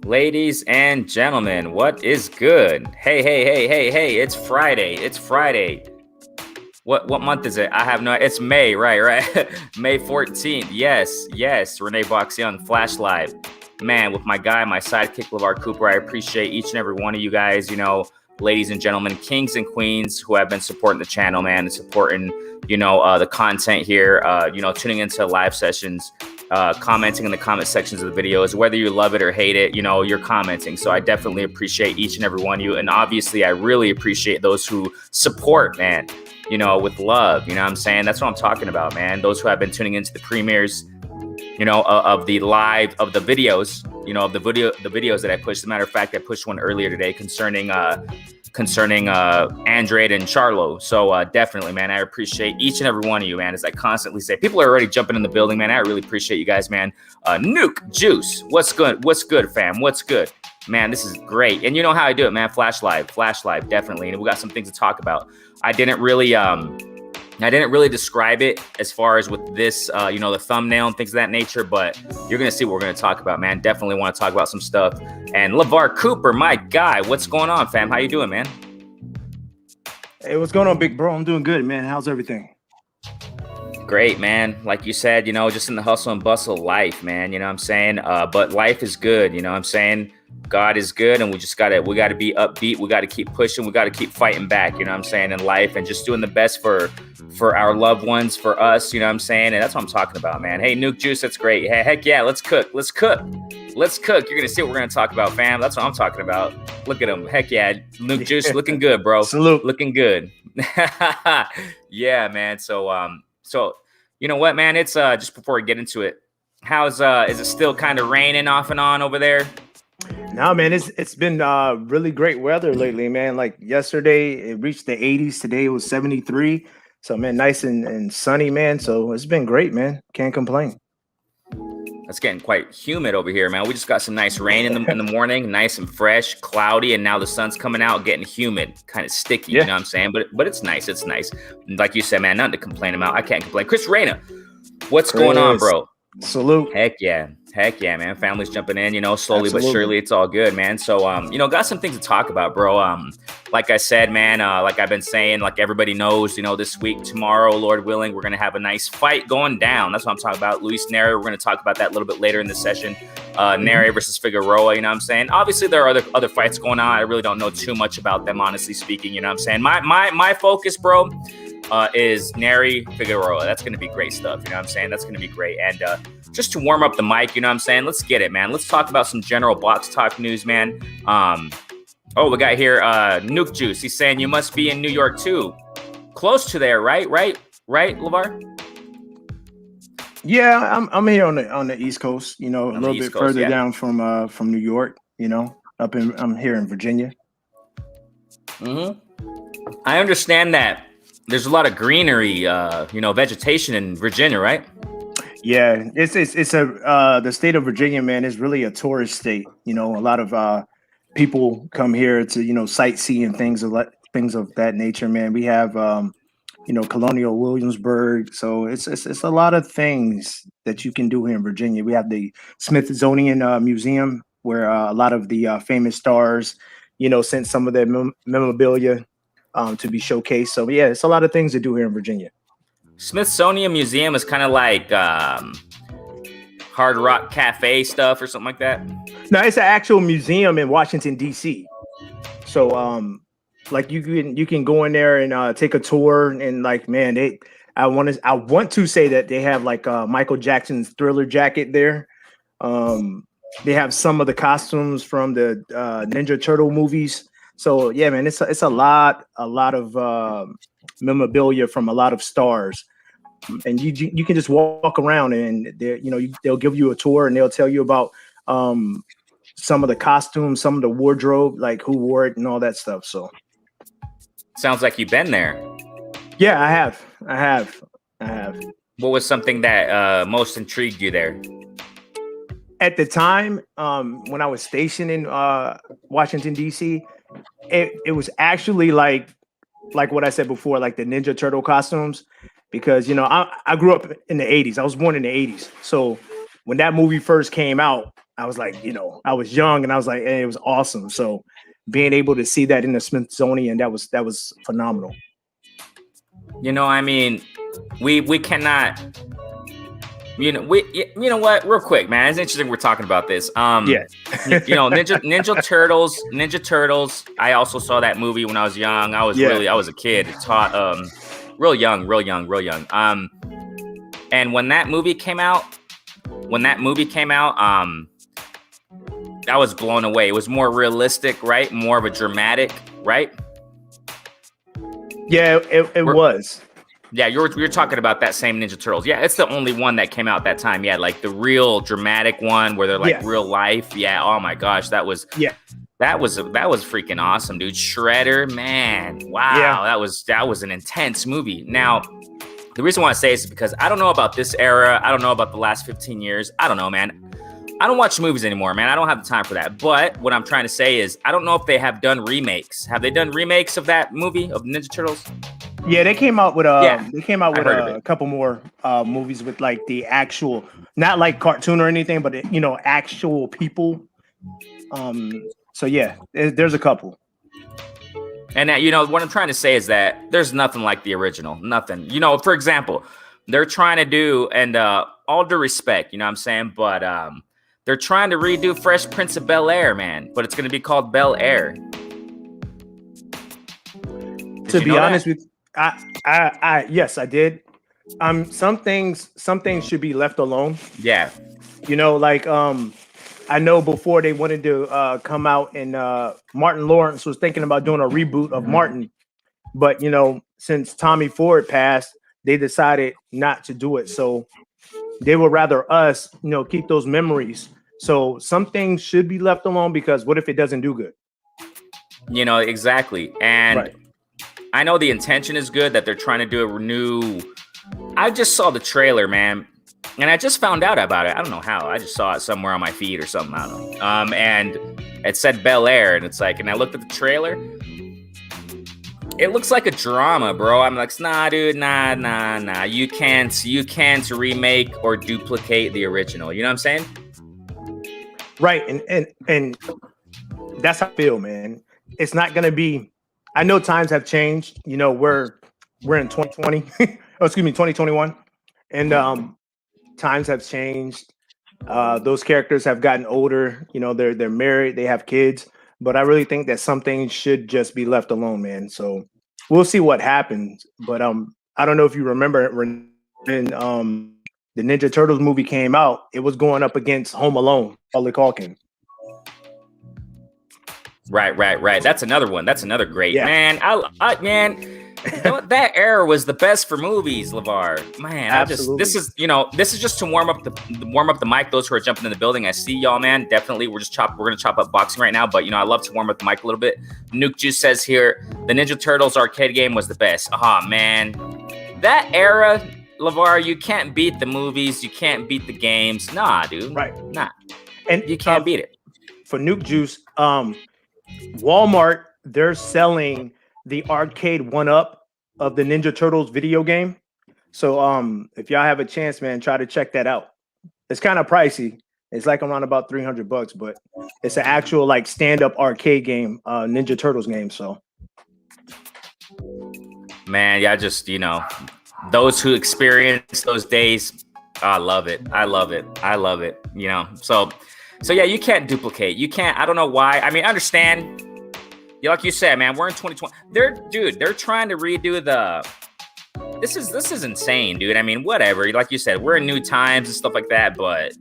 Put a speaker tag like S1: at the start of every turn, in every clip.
S1: Ladies and gentlemen, what is good? Hey, it's Friday. It's Friday. What month is it? I have no it's May, right. May 14th. Yes. Renee Box Young, Flash Live. Man, with my guy, my sidekick, LeVar Cooper, I appreciate each and every one of you guys, ladies and gentlemen, kings and queens who have been supporting the channel, man, and supporting, the content here, tuning into live sessions, commenting in the comment sections of the videos, whether you love it or hate it, you're commenting. So I definitely appreciate each and every one of you. And obviously I really appreciate those who support, man, with love, you know what I'm saying? That's what I'm talking about, man. Those who have been tuning into the premieres, of the live, of the videos, of the videos that I pushed. As a matter of fact, I pushed one earlier today concerning Andrade and Charlo. So definitely, man, I appreciate each and every one of you, man. As I constantly say, people are already jumping in the building, man. I really appreciate you guys, man. Nuke Juice, what's good, fam? What's good? Man, this is great. And you know how I do it, man. Flash Live, definitely. And we got some things to talk about. I didn't really describe it as far as with this, the thumbnail and things of that nature, but you're going to see what we're going to talk about, man. Definitely want to talk about some stuff. And LeVar Cooper, my guy, what's going on, fam? How you doing, man?
S2: Hey, what's going on, big bro? I'm doing good, man. How's everything?
S1: Great, man. Like you said, just in the hustle and bustle of life, man, you know what I'm saying? But life is good, you know what I'm saying? God is good, and we got to be upbeat. We got to keep pushing. We got to keep fighting back, you know what I'm saying, in life, and just doing the best for our loved ones, for us, you know what I'm saying? And that's what I'm talking about, man. Hey, Nuke Juice, that's great. Hey, heck yeah, let's cook. You're going to see what we're going to talk about, fam. That's what I'm talking about. Look at him. Heck yeah, Nuke Juice, looking good, bro.
S2: Salute.
S1: Looking good. Yeah, man. So you know what, man? It's just before we get into it, is it still kind of raining off and on over there?
S2: No, man, it's been really great weather lately, man. Like yesterday, it reached the 80s. Today it was 73. So, man, nice and sunny, man. So it's been great, man. Can't complain.
S1: It's getting quite humid over here, man. We just got some nice rain in the morning, nice and fresh, cloudy, and now the sun's coming out, getting humid, kind of sticky. Yeah. You know what I'm saying? But it's nice. It's nice. Like you said, man, nothing to complain about. I can't complain. Chris Reyna, what's going on, bro?
S2: Salute.
S1: Heck yeah, man. Families jumping in, slowly but surely. It's all good, man. So, got some things to talk about, bro. Like I said, man, like I've been saying, like everybody knows, this week, tomorrow, Lord willing, we're going to have a nice fight going down. That's what I'm talking about. Luis Nery, we're going to talk about that a little bit later in the session. Nery versus Figueroa, you know what I'm saying? Obviously, there are other fights going on. I really don't know too much about them, honestly speaking, you know what I'm saying? My focus, bro, is Nery Figueroa. That's going to be great stuff. You know what I'm saying? That's going to be great. And just to warm up the mic, you know what I'm saying? Let's get it, man. Let's talk about some general box talk news, man. We got here Nuke Juice. He's saying you must be in New York too. Close to there, right, LeVar?
S2: Yeah, I'm here on the East Coast, a little bit further down from New York, I'm here in Virginia.
S1: I understand that there's a lot of greenery, vegetation in Virginia, right?
S2: Yeah, it's the state of Virginia, man, is really a tourist state. A lot of people come here to sightsee and things of that nature, man. We have Colonial Williamsburg, so it's a lot of things that you can do here in Virginia. We have the Smithsonian Museum, where a lot of the famous stars, sent some of their memorabilia to be showcased. So yeah, it's a lot of things to do here in Virginia.
S1: Smithsonian Museum is kind of like Hard Rock Cafe stuff or something like that.
S2: No, it's an actual museum in Washington D.C. So like you can go in there and take a tour, and like, man, I want to say that they have like Michael Jackson's Thriller jacket there. They have some of the costumes from the Ninja Turtle movies. So yeah, man, it's a lot of memorabilia from a lot of stars, and you can just walk around and they'll give you a tour and they'll tell you about some of the costumes, some of the wardrobe, like who wore it and all that stuff. So
S1: sounds like you've been there.
S2: Yeah, I have.
S1: What was something that most intrigued you there?
S2: At the time, when I was stationed in Washington D.C., it was actually like what I said before, like the Ninja Turtle costumes, because I grew up in the 80s. I was born in the 80s. So when that movie first came out, I was like, I was young and I was like, hey, it was awesome. So being able to see that in the Smithsonian, that was phenomenal.
S1: I mean, we cannot. You know what? Real quick, man. It's interesting we're talking about this.
S2: Yeah.
S1: Ninja Turtles. I also saw that movie when I was young. I was a kid. Taught real young. And when that movie came out, I was blown away. It was more realistic, right? More of a dramatic, right?
S2: Yeah, it was.
S1: Yeah, you're talking about that same Ninja Turtles. Yeah, it's the only one that came out that time. Yeah, like the real dramatic one where they're like real life. Yeah. Oh my gosh, that was freaking awesome, dude. Shredder, man. Wow. Yeah. That was an intense movie. Now, the reason why I say this is because I don't know about this era. I don't know about the last 15 years. I don't know, man. I don't watch movies anymore, man. I don't have the time for that. But what I'm trying to say is I don't know if they have done remakes. Have they done remakes of that movie of Ninja Turtles?
S2: Yeah, they came out with a couple more movies with like the actual, not like cartoon or anything, but actual people. So yeah, there's a couple.
S1: And what I'm trying to say is that there's nothing like the original. Nothing. For example, they're trying to do, and all due respect, you know what I'm saying, but they're trying to redo Fresh Prince of Bel-Air, man, but it's going to be called Bel-Air.
S2: To be honest with you, I yes, I did. Some things should be left alone.
S1: Yeah.
S2: I know before they wanted to come out and Martin Lawrence was thinking about doing a reboot of Martin, but since Tommy Ford passed, they decided not to do it. So they would rather us, keep those memories. So some things should be left alone because what if it doesn't do good?
S1: Exactly. And right. I know the intention is good that they're trying to do a new. I just saw the trailer, man, and I just found out about it. I don't know how. I just saw it somewhere on my feed or something. I don't know. And it said Bel-Air, and it's like, and I looked at the trailer. It looks like a drama, bro. I'm like, nah, dude, nah. You can't remake or duplicate the original. You know what I'm saying?
S2: Right, and that's how I feel, man. It's not gonna be. I know times have changed. We're in 2020. 2021, and times have changed. Those characters have gotten older. They're married, they have kids. But I really think that some things should just be left alone, man. So we'll see what happens. But I don't know if you remember when the Ninja Turtles movie came out, it was going up against Home Alone, Macaulay Culkin.
S1: Right. That's another one. That's another great man. That era was the best for movies, LeVar. Man, this is just to warm up the mic. Those who are jumping in the building, I see y'all, man. Definitely, we're gonna chop up boxing right now. But I love to warm up the mic a little bit. Nuke Juice says here, the Ninja Turtles arcade game was the best. Man, that era, LeVar, you can't beat the movies, you can't beat the games. Nah, dude.
S2: Right.
S1: Nah. And you can't beat it.
S2: For Nuke Juice, Walmart, they're selling the arcade one-up of the Ninja Turtles video game. So if y'all have a chance, man, try to check that out. It's kind of pricey. It's like around about $300, but it's an actual like stand-up arcade game, Ninja Turtles game. So
S1: man, yeah, just those who experience those days, I love it. So yeah, you can't duplicate. You can't. I don't know why. I mean, understand. Like you said, man, we're in 2020. They're trying to redo the. This is insane, dude. I mean, whatever. Like you said, we're in new times and stuff like that, but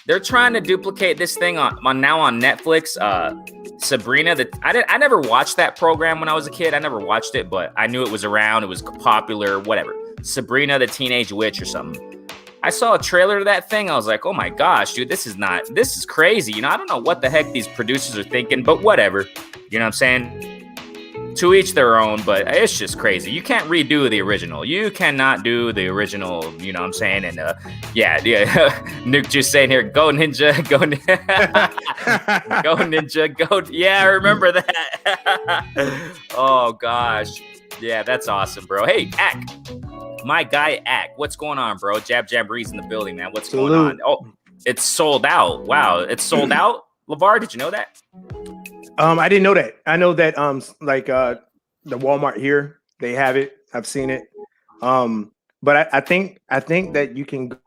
S1: they're trying to duplicate this thing on Netflix. Sabrina. I never watched that program when I was a kid. I never watched it, but I knew it was around. It was popular. Whatever. Sabrina the Teenage Witch or something. I saw a trailer to that thing. I was like, oh my gosh, dude, this is crazy. I don't know what the heck these producers are thinking, but whatever. You know what I'm saying? To each their own, but it's just crazy. You can't redo the original. You cannot do the original, you know what I'm saying? And yeah. Nuke just saying here, go Ninja, go go Ninja, go. Yeah, I remember that. Oh gosh. Yeah, that's awesome, bro. Hey, Ack. My guy, Ack. What's going on, bro? Jab Breeze in the building, man. What's going on? Oh, it's sold out. Wow, it's sold out. LeVar, did you know that?
S2: I didn't know that. I know that the Walmart here, they have it. I've seen it. But I think that you can go to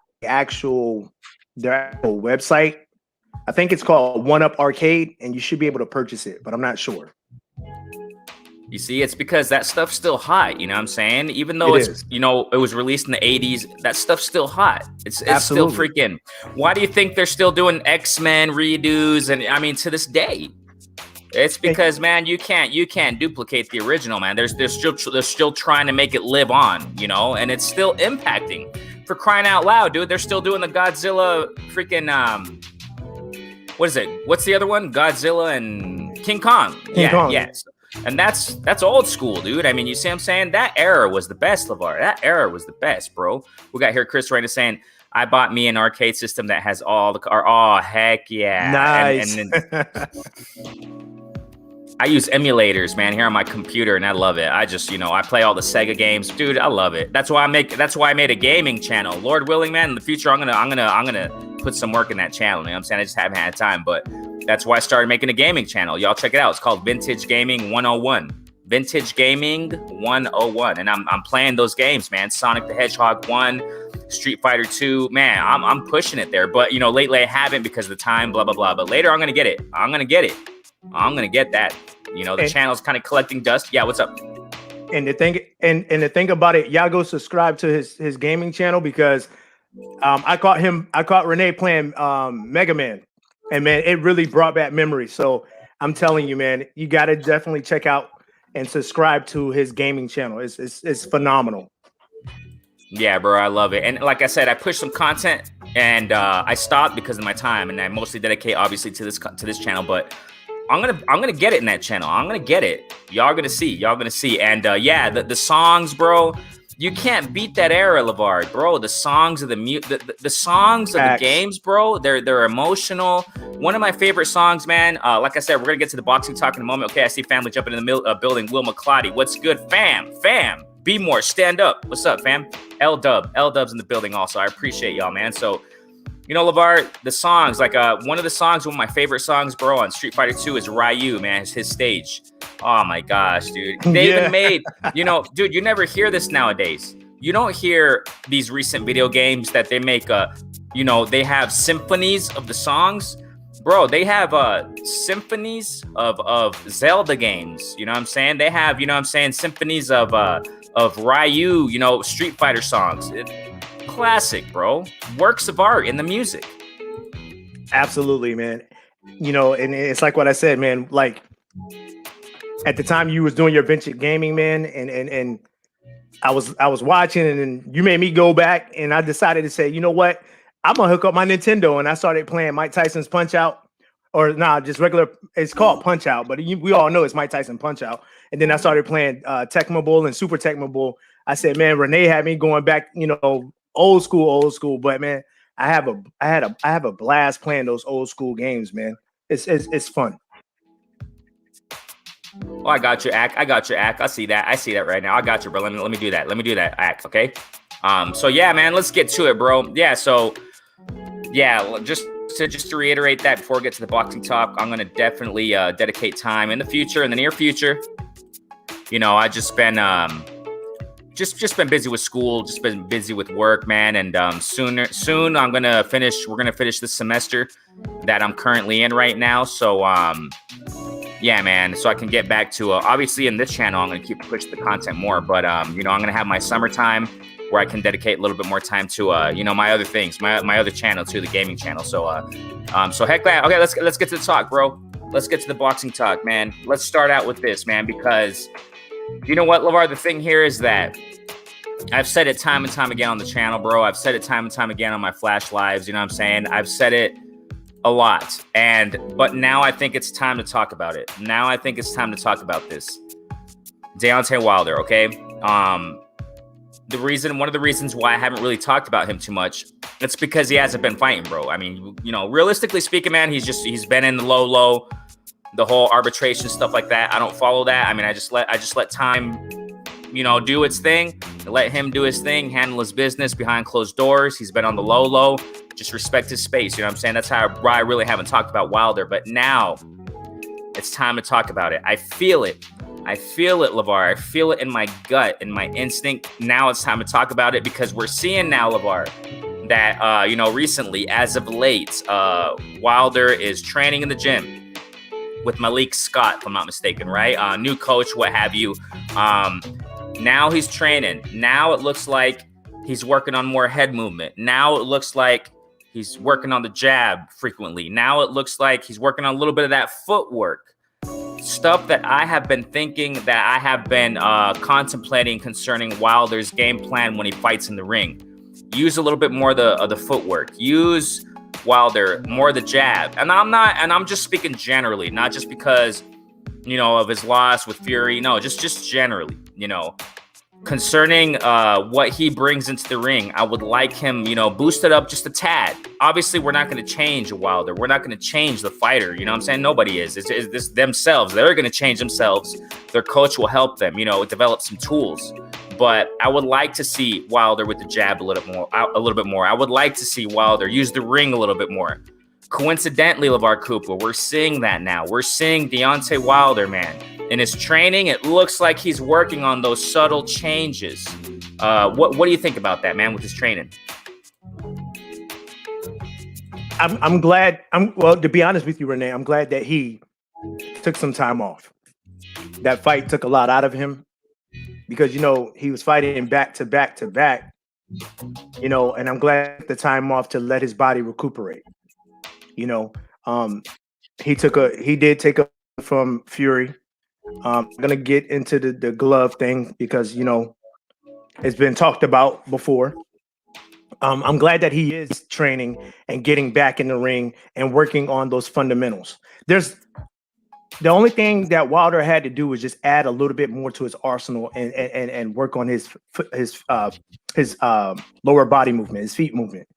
S2: their actual website. I think it's called One Up Arcade, and you should be able to purchase it, but I'm not sure.
S1: You see, it's because that stuff's still hot. You know what I'm saying? Even though it was released in the 80s, that stuff's still hot. It's still freaking. Why do you think they're still doing X-Men redos? And I mean, to this day, it's because, man, you can't duplicate the original, man. They're still trying to make it live on, you know, and it's still impacting. For crying out loud, dude, they're still doing the Godzilla freaking what is it? What's the other one? Godzilla and King Kong. King Kong. Yes. And that's old school, dude. I mean, you see what I'm saying? That era was the best, LeVar. That era was the best, bro. We got here Chris Reyna saying, I bought me an arcade system that has all the car. Oh, heck yeah.
S2: Nice.
S1: And then, I use emulators, man, here on my computer, and I love it. I just, I play all the Sega games, dude. I love it. That's why I made a gaming channel. Lord willing, man, in the future, I'm gonna put some work in that channel. You know what I'm saying? I just haven't had time, but that's why I started making a gaming channel. Y'all check it out. It's called Vintage Gaming 101. Vintage Gaming 101, and I'm playing those games, man. Sonic the Hedgehog 1, Street Fighter 2. Man, I'm pushing it there, but lately I haven't because of the time, blah blah blah. But later I'm gonna get it. I'm gonna get that. The channel's kind of collecting dust. Yeah, what's up?
S2: And the thing about it, y'all go subscribe to his gaming channel because I caught Renee playing Mega Man, and man, it really brought back memories. So I'm telling you, man, you got to definitely check out and subscribe to his gaming channel. It's phenomenal.
S1: Yeah, bro, I love it. And like I said, I pushed some content and I stopped because of my time, and I mostly dedicate obviously to this channel, but I'm gonna get it in that channel. I'm gonna get it. Y'all gonna see. And the songs, bro. You can't beat that era, LeVar, bro. The songs of the songs of the games, bro. They're emotional. One of my favorite songs, man. Like I said, we're gonna get to the boxing talk in a moment. Okay, I see family jumping in the building. Will McClotty, what's good, fam? Be more, stand up. What's up, fam? L-Dub's in the building also. I appreciate y'all, man. So. LeVar, the songs, like one of my favorite songs, bro, on Street Fighter 2 is Ryu, man. It's his stage. Oh my gosh, dude. They even made, dude, you never hear this nowadays. You don't hear these recent video games that they make, they have symphonies of the songs. Bro, they have symphonies of Zelda games. You know what I'm saying? They have, symphonies of Ryu, Street Fighter songs. Classic, bro. Works of art in the music.
S2: Absolutely, man. And it's like what I said, man. Like at the time you was doing your vintage gaming, man, and I was watching, and then you made me go back, and I decided to say, you know what? I'm gonna hook up my Nintendo, and I started playing Mike Tyson's Punch Out, or just regular. It's called Punch Out, but we all know it's Mike Tyson Punch Out. And then I started playing Tecmo Bowl and Super Tecmo Bowl. I said, man, Renee had me going back, old school, but man, I have a blast playing those old school games, man. It's fun.
S1: Oh, I got your act. I see that right now. I got you, bro. Let me do that act, okay? So yeah, man, let's get to it, bro. Yeah, so yeah, just to reiterate that before we get to the boxing talk, I'm gonna definitely dedicate time in the near future. I just been just been busy with school, just been busy with work, man. And soon we're gonna finish this semester that I'm currently in right now. So yeah, man. So I can get back to obviously in this channel, I'm gonna keep pushing the content more. But I'm gonna have my summertime where I can dedicate a little bit more time to my other things, my other channel too, the gaming channel. So heck yeah. Okay, let's get to the talk, bro. Let's get to the boxing talk, man. Let's start out with this, man, because you know what, LeVar, the thing here is that I've said it time and time again on the channel, bro. I've said it time and time again on my Flash Lives. You know what I'm saying? I've said it a lot. But now I think it's time to talk about it. Now I think it's time to talk about this. Deontay Wilder, okay? One of the reasons why I haven't really talked about him too much, it's because he hasn't been fighting, bro. I mean, realistically speaking, man, he's been in the low, the whole arbitration stuff like that. I don't follow that. I mean, I just let time, do its thing. Let him do his thing, handle his business behind closed doors. He's been on the low. Just respect his space. You know what I'm saying? That's how I really haven't talked about Wilder. But now it's time to talk about it. I feel it. I feel it, LeVar. I feel it in my gut, in my instinct. Now it's time to talk about it because we're seeing now, LeVar, that, recently, as of late, Wilder is training in the gym with Malik Scott, if I'm not mistaken, right? New coach, what have you. Now he's training. Now it looks like he's working on more head movement. Now it looks like he's working on the jab frequently. Now it looks like he's working on a little bit of that footwork. Stuff that I have been thinking, that I have been contemplating concerning Wilder's game plan when he fights in the ring. Use a little bit more of the footwork. Use Wilder more of the jab. And I'm just speaking generally, not just because, of his loss with Fury. No, just generally, concerning what he brings into the ring. I would like him, boost it up just a tad. Obviously, we're not going to change Wilder. We're not going to change the fighter. You know what I'm saying? Nobody is. It's this themselves. They're going to change themselves. Their coach will help them, develop some tools. But I would like to see Wilder with the jab a little bit more. I would like to see Wilder use the ring a little bit more. Coincidentally, LeVar Cooper, we're seeing that now. We're seeing Deontay Wilder, man. In his training, it looks like he's working on those subtle changes. What do you think about that, man, with his training?
S2: I'm glad. To be honest with you, Renee, I'm glad that he took some time off. That fight took a lot out of him because, he was fighting back to back to back, and I'm glad the time off to let his body recuperate. He did take a from Fury. I'm going to get into the glove thing because, it's been talked about before. I'm glad that he is training and getting back in the ring and working on those fundamentals. The only thing that Wilder had to do was just add a little bit more to his arsenal and work on his lower body movement, his feet movement.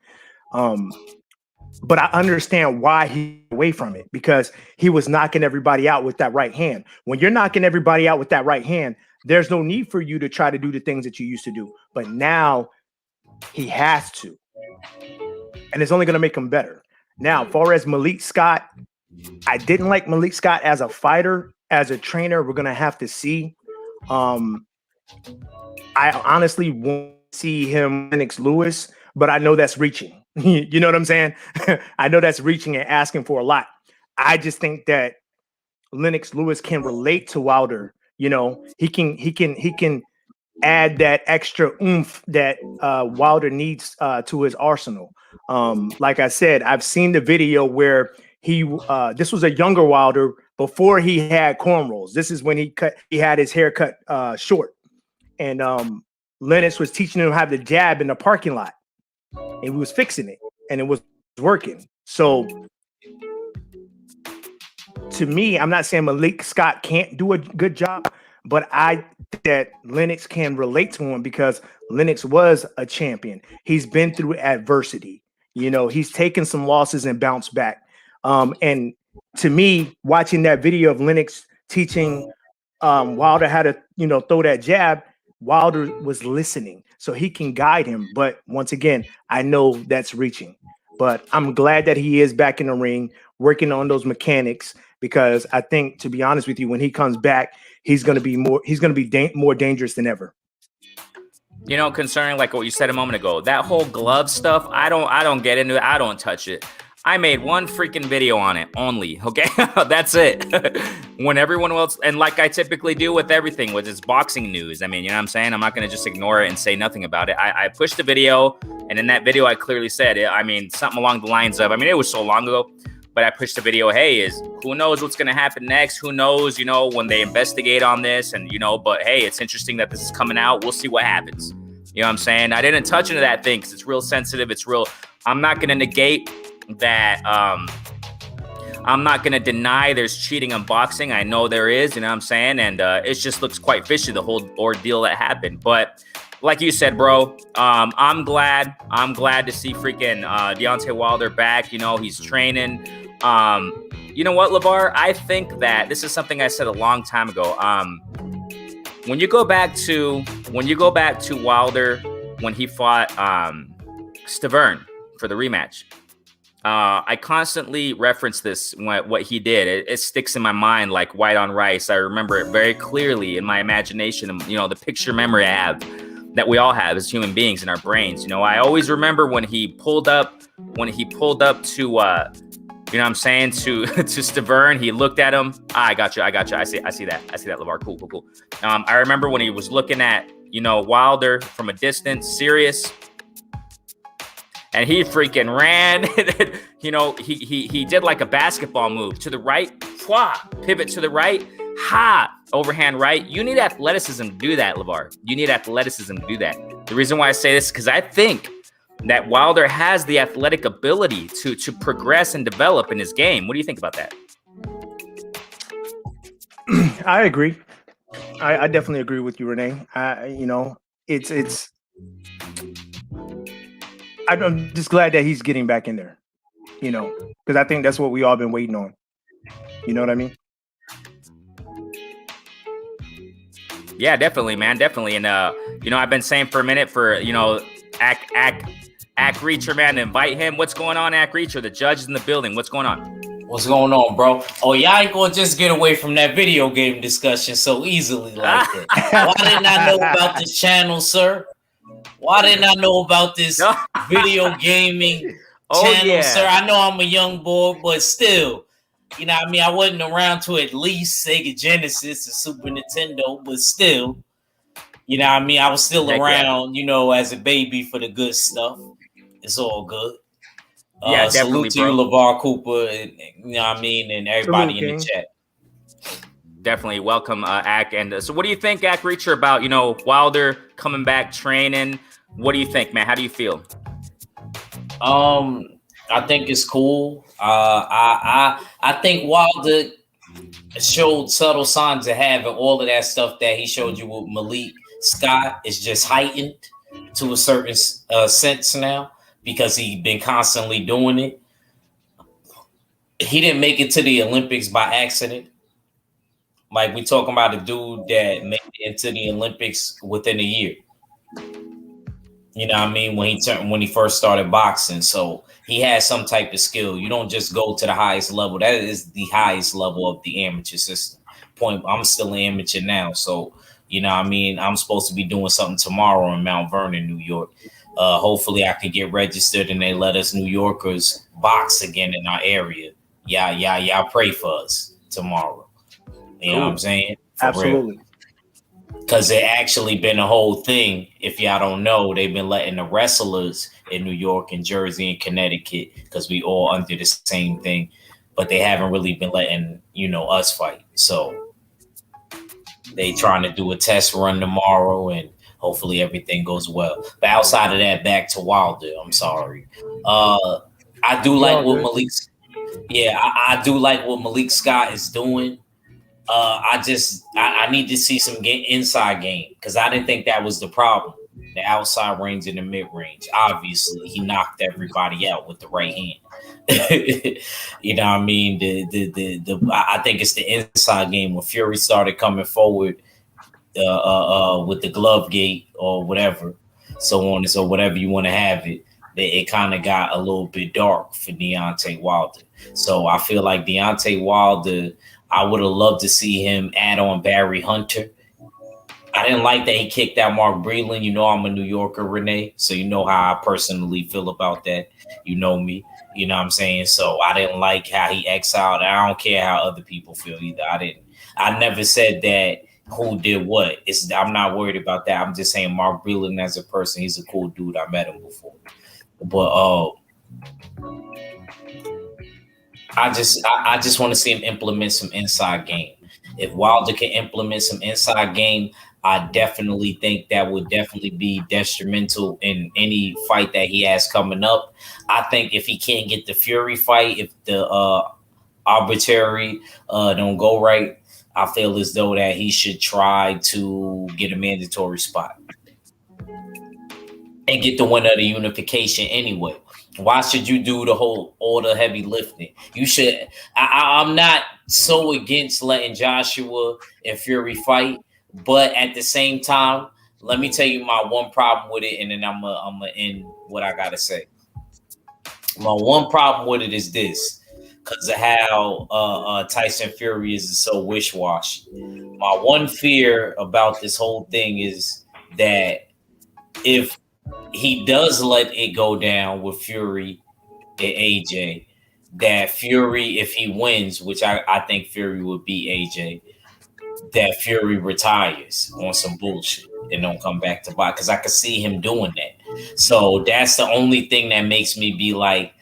S2: But I understand why he's away from it, because he was knocking everybody out with that right hand. When you're knocking everybody out with that right hand, there's no need for you to try to do the things that you used to do. But now he has to. And it's only going to make him better. Now, as far as Malik Scott, I didn't like Malik Scott as a fighter. As a trainer, we're going to have to see. I honestly won't see him Lennox Lewis, but I know that's reaching. You know what I'm saying? I know that's reaching and asking for a lot. I just think that Lennox Lewis can relate to Wilder. He can add that extra oomph that Wilder needs to his arsenal. Like I said, I've seen the video where this was a younger Wilder before he had cornrows. This is when he had his hair cut short, and Lennox was teaching him how to jab in the parking lot. And he was fixing it, and it was working. So, to me, I'm not saying Malik Scott can't do a good job, but I think that Lennox can relate to him because Lennox was a champion. He's been through adversity. He's taken some losses and bounced back. And to me, watching that video of Lennox teaching Wilder how to, throw that jab, Wilder was listening, so he can guide him. But once again, I know that's reaching. But I'm glad that he is back in the ring, working on those mechanics, because I think, to be honest with you, when he comes back, he's going to be more dangerous than ever.
S1: Concerning like what you said a moment ago, that whole glove stuff, I don't get into it. I don't touch it. I made one freaking video on it only. Okay, that's it. When everyone else, and like I typically do with everything, with its boxing news, I mean, you know what I'm saying? I'm not going to just ignore it and say nothing about it. I pushed a video, and in that video, I clearly said it. I mean, something along the lines of, it was so long ago, but I pushed a video. Hey, who knows what's going to happen next? Who knows, when they investigate on this, and but hey, it's interesting that this is coming out. We'll see what happens. You know what I'm saying? I didn't touch into that thing because it's real sensitive. It's real. I'm not going to negate that. I'm not going to deny there's cheating in boxing. I know there is, you know what I'm saying? And it just looks quite fishy, the whole ordeal that happened. But like you said, bro, I'm glad to see freaking Deontay Wilder back. He's training. You know what, LeVar? I think that this is something I said a long time ago. When you go back to Wilder when he fought Stavern for the rematch. I constantly reference this, what he did. It sticks in my mind like white on rice. I remember it very clearly in my imagination. You know, the picture memory I have that we all have as human beings in our brains. You know, I always remember when he pulled up to, you know what I'm saying, to Stavern. He looked at him. I got you. I see that, LeVar. Cool. I remember when he was looking at, you know, Wilder from a distance, serious. And he freaking ran. You know, he did like a basketball move to the right, pivot to the right, overhand right. You need athleticism to do that, LeVar. You need athleticism to do that. The reason why I say this is because I think that Wilder has the athletic ability to progress and develop in his game. What do you think about that?
S2: I agree. I definitely agree with you, Renee. You know, I'm just glad that he's getting back in there, you know, because I think that's what we all been waiting on. You know what I mean?
S1: Yeah, definitely, man. Definitely. And, you know, I've been saying for a minute you know, Ack Reacher, man, to invite him. What's going on, Ack Reacher? The judge is in the building. What's going on?
S3: What's going on, bro? Oh, y'all ain't gonna just get away from that video game discussion so easily like that. Why didn't I know about this channel, sir? Why didn't I know about this video gaming channel, sir? I know I'm a young boy, but still, you know what I mean? I wasn't around to at least Sega Genesis and Super Nintendo, but still, you know what I mean? I was still around, you know, as a baby for the good stuff. It's all good.
S1: Yeah,
S3: salute to you, LeVar Cooper, and, you know what I mean, and everybody in the chat.
S1: Definitely welcome, Ack. And so, what do you think, Ack Reacher, about, you know, Wilder coming back training? What do you think, man? How do you feel?
S3: I think it's cool. I think Wilder showed subtle signs of having all of that stuff that he showed you with Malik Scott is just heightened to a certain sense now, because he's been constantly doing it. He didn't make it to the Olympics by accident. Like, we talking about a dude that made it into the Olympics within a year. You know what I mean? When he first started boxing. So he has some type of skill. You don't just go to the highest level. That is the highest level of the amateur system. I'm still an amateur now. So, you know what I mean? I'm supposed to be doing something tomorrow in Mount Vernon, New York. Hopefully I can get registered and they let us New Yorkers box again in our area. Yeah, pray for us tomorrow. You know what I'm saying?
S2: Absolutely.
S3: Because it actually been a whole thing. If y'all don't know, they've been letting the wrestlers in New York and Jersey and Connecticut, because we all under the same thing, but they haven't really been letting, you know, us fight. So they trying to do a test run tomorrow, and hopefully everything goes well. But outside of that, back to Wilder. I'm sorry. I do like what Malik. Yeah, I do like what Malik Scott is doing. I need to see some inside game, because I didn't think that was the problem. The outside range and the mid range. Obviously, he knocked everybody out with the right hand. You know what I mean? I think it's the inside game when Fury started coming forward with the glove gate or whatever, so on and so whatever you want to have it. It kind of got a little bit dark for Deontay Wilder. So I feel like Deontay Wilder, I would have loved to see him add on Barry Hunter. I didn't like that he kicked out Mark Breland. You know I'm a New Yorker, Renee, so you know how I personally feel about that. You know me. You know what I'm saying? So I didn't like how he exiled. I don't care how other people feel either. I never said that who did what. I'm not worried about that. I'm just saying Mark Breland as a person, he's a cool dude. I met him before. But I just want to see him implement some inside game. If Wilder can implement some inside game, I definitely think that would definitely be detrimental in any fight that he has coming up. I think if he can't get the Fury fight, if the arbitrary don't go right, I feel as though that he should try to get a mandatory spot and get the winner of the unification anyway. Why should you do all the heavy lifting? You should. I'm not so against letting Joshua and Fury fight, but at the same time, let me tell you my one problem with it, and then I'm gonna end what I gotta say. My one problem with it is this, because of how Tyson Fury is so wish-washy. My one fear about this whole thing is that if he does let it go down with Fury and AJ, that Fury, if he wins, which I think Fury would beat AJ, that Fury retires on some bullshit and don't come back to box, because I could see him doing that. So that's the only thing that makes me be like,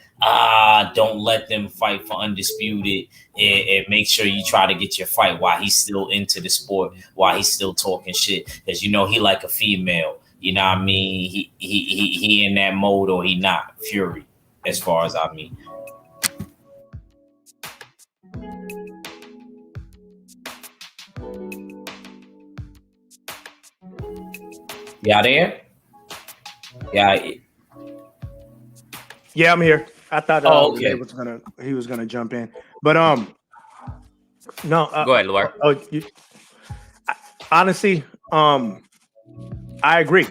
S3: don't let them fight for undisputed, and make sure you try to get your fight while he's still into the sport, while he's still talking shit, because he like a female. You know what I mean? He in that mode, or he not, Fury, as far as I mean. Y'all there? Yeah.
S2: Yeah, I'm here. I thought
S3: okay.
S2: he was gonna jump in, but no.
S1: Go ahead, Laura.
S2: Honestly, I agree.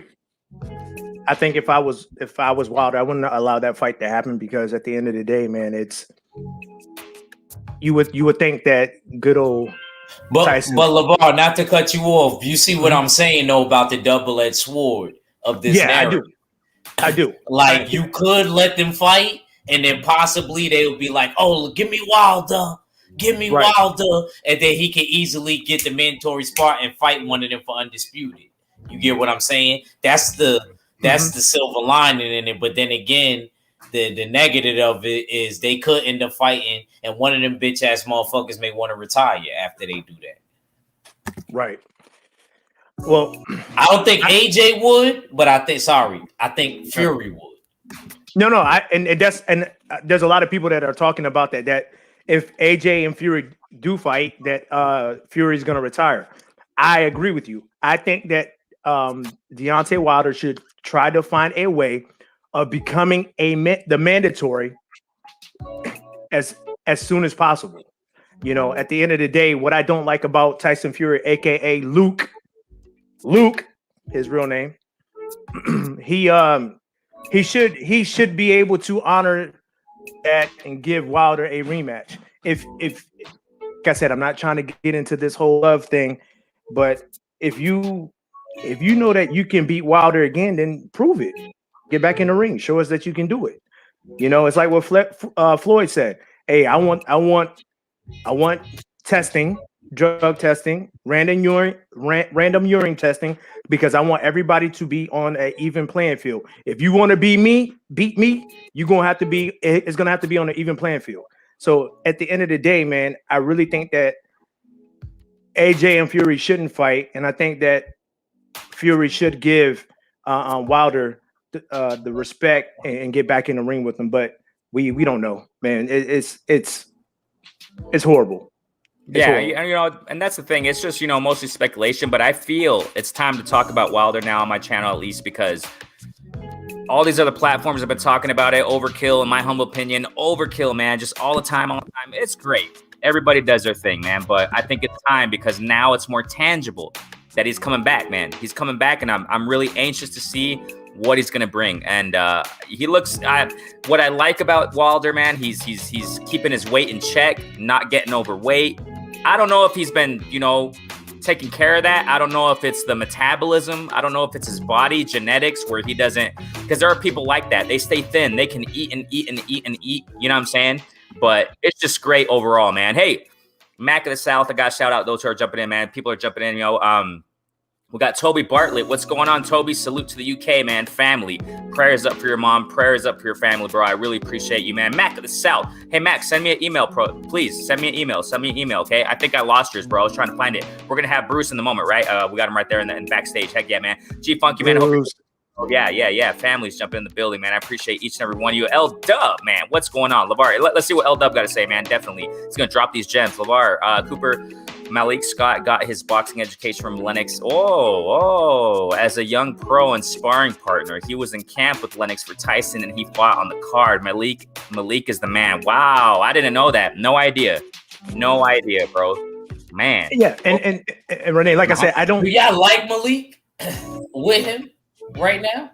S2: I think if I was Wilder, I wouldn't allow that fight to happen, because at the end of the day, man, it's you would think that good old Tyson.
S3: But LeVar, not to cut you off, you see what I'm saying though about the double-edged sword of this narrative.
S2: I do.
S3: Like, you could let them fight, and then possibly they would be like, "Oh, give me Wilder, Wilder," and then he can easily get the mandatory spot and fight one of them for undisputed. You get what I'm saying? That's the silver lining in it. But then again, the negative of it is they could end up fighting, and one of them bitch ass motherfuckers may want to retire after they do that.
S2: Right. Well,
S3: I don't think AJ would, but I think Fury would.
S2: No, and there's a lot of people that are talking about that if AJ and Fury do fight, that Fury is going to retire. I agree with you. I think that Deontay Wilder should try to find a way of becoming the mandatory as soon as possible. You know, at the end of the day, what I don't like about Tyson Fury, aka Luke, his real name, he should be able to honor that and give Wilder a rematch. If like I said, I'm not trying to get into this whole love thing, but if you know that you can beat Wilder again, then prove it. Get back in the ring. Show us that you can do it. You know, it's like what Floyd said. Hey, I want testing, drug testing, random urine testing, because I want everybody to be on an even playing field. If you want to beat me, it's gonna have to be on an even playing field. So at the end of the day, man, I really think that AJ and Fury shouldn't fight, and I think that Fury should give Wilder the respect and get back in the ring with him. But we don't know, man. It's horrible.
S1: And that's the thing. It's just, mostly speculation, but I feel it's time to talk about Wilder now on my channel, at least, because all these other platforms have been talking about it. Overkill, in my humble opinion, overkill, man, just all the time. It's great. Everybody does their thing, man. But I think it's time, because now it's more tangible that he's coming back, man. He's coming back, and I'm really anxious to see what he's gonna bring. And he looks. What I like about Wilder, man, he's keeping his weight in check, not getting overweight. I don't know if he's been, taking care of that. I don't know if it's the metabolism. I don't know if it's his body genetics, where he doesn't, because there are people like that. They stay thin. They can eat and eat and eat and eat. You know what I'm saying? But it's just great overall, man. Hey, Mac of the South, I got to shout out those who are jumping in, man. People are jumping in, We got Toby Bartlett. What's going on, Toby? Salute to the UK, man. Family. Prayers up for your mom. Prayers up for your family, bro. I really appreciate you, man. Mac of the South. Hey, Mac, send me an email, please. Send me an email. Okay? I think I lost yours, bro. I was trying to find it. We're going to have Bruce in the moment, right? We got him right there in backstage. Heck yeah, man. G-Funky, man. Yeah. Family's jumping in the building, man. I appreciate each and every one of you. L-Dub, man. What's going on? LeVar, let's see what L-Dub got to say, man. Definitely. He's going to drop these gems. LeVar, Cooper, Malik Scott got his boxing education from Lennox. As a young pro and sparring partner, he was in camp with Lennox for Tyson, and he fought on the card. Malik is the man. Wow, I didn't know that. No idea, bro. Man.
S2: Yeah, and Renee, like I said, I don't.
S3: Do y'all like Malik with him right now?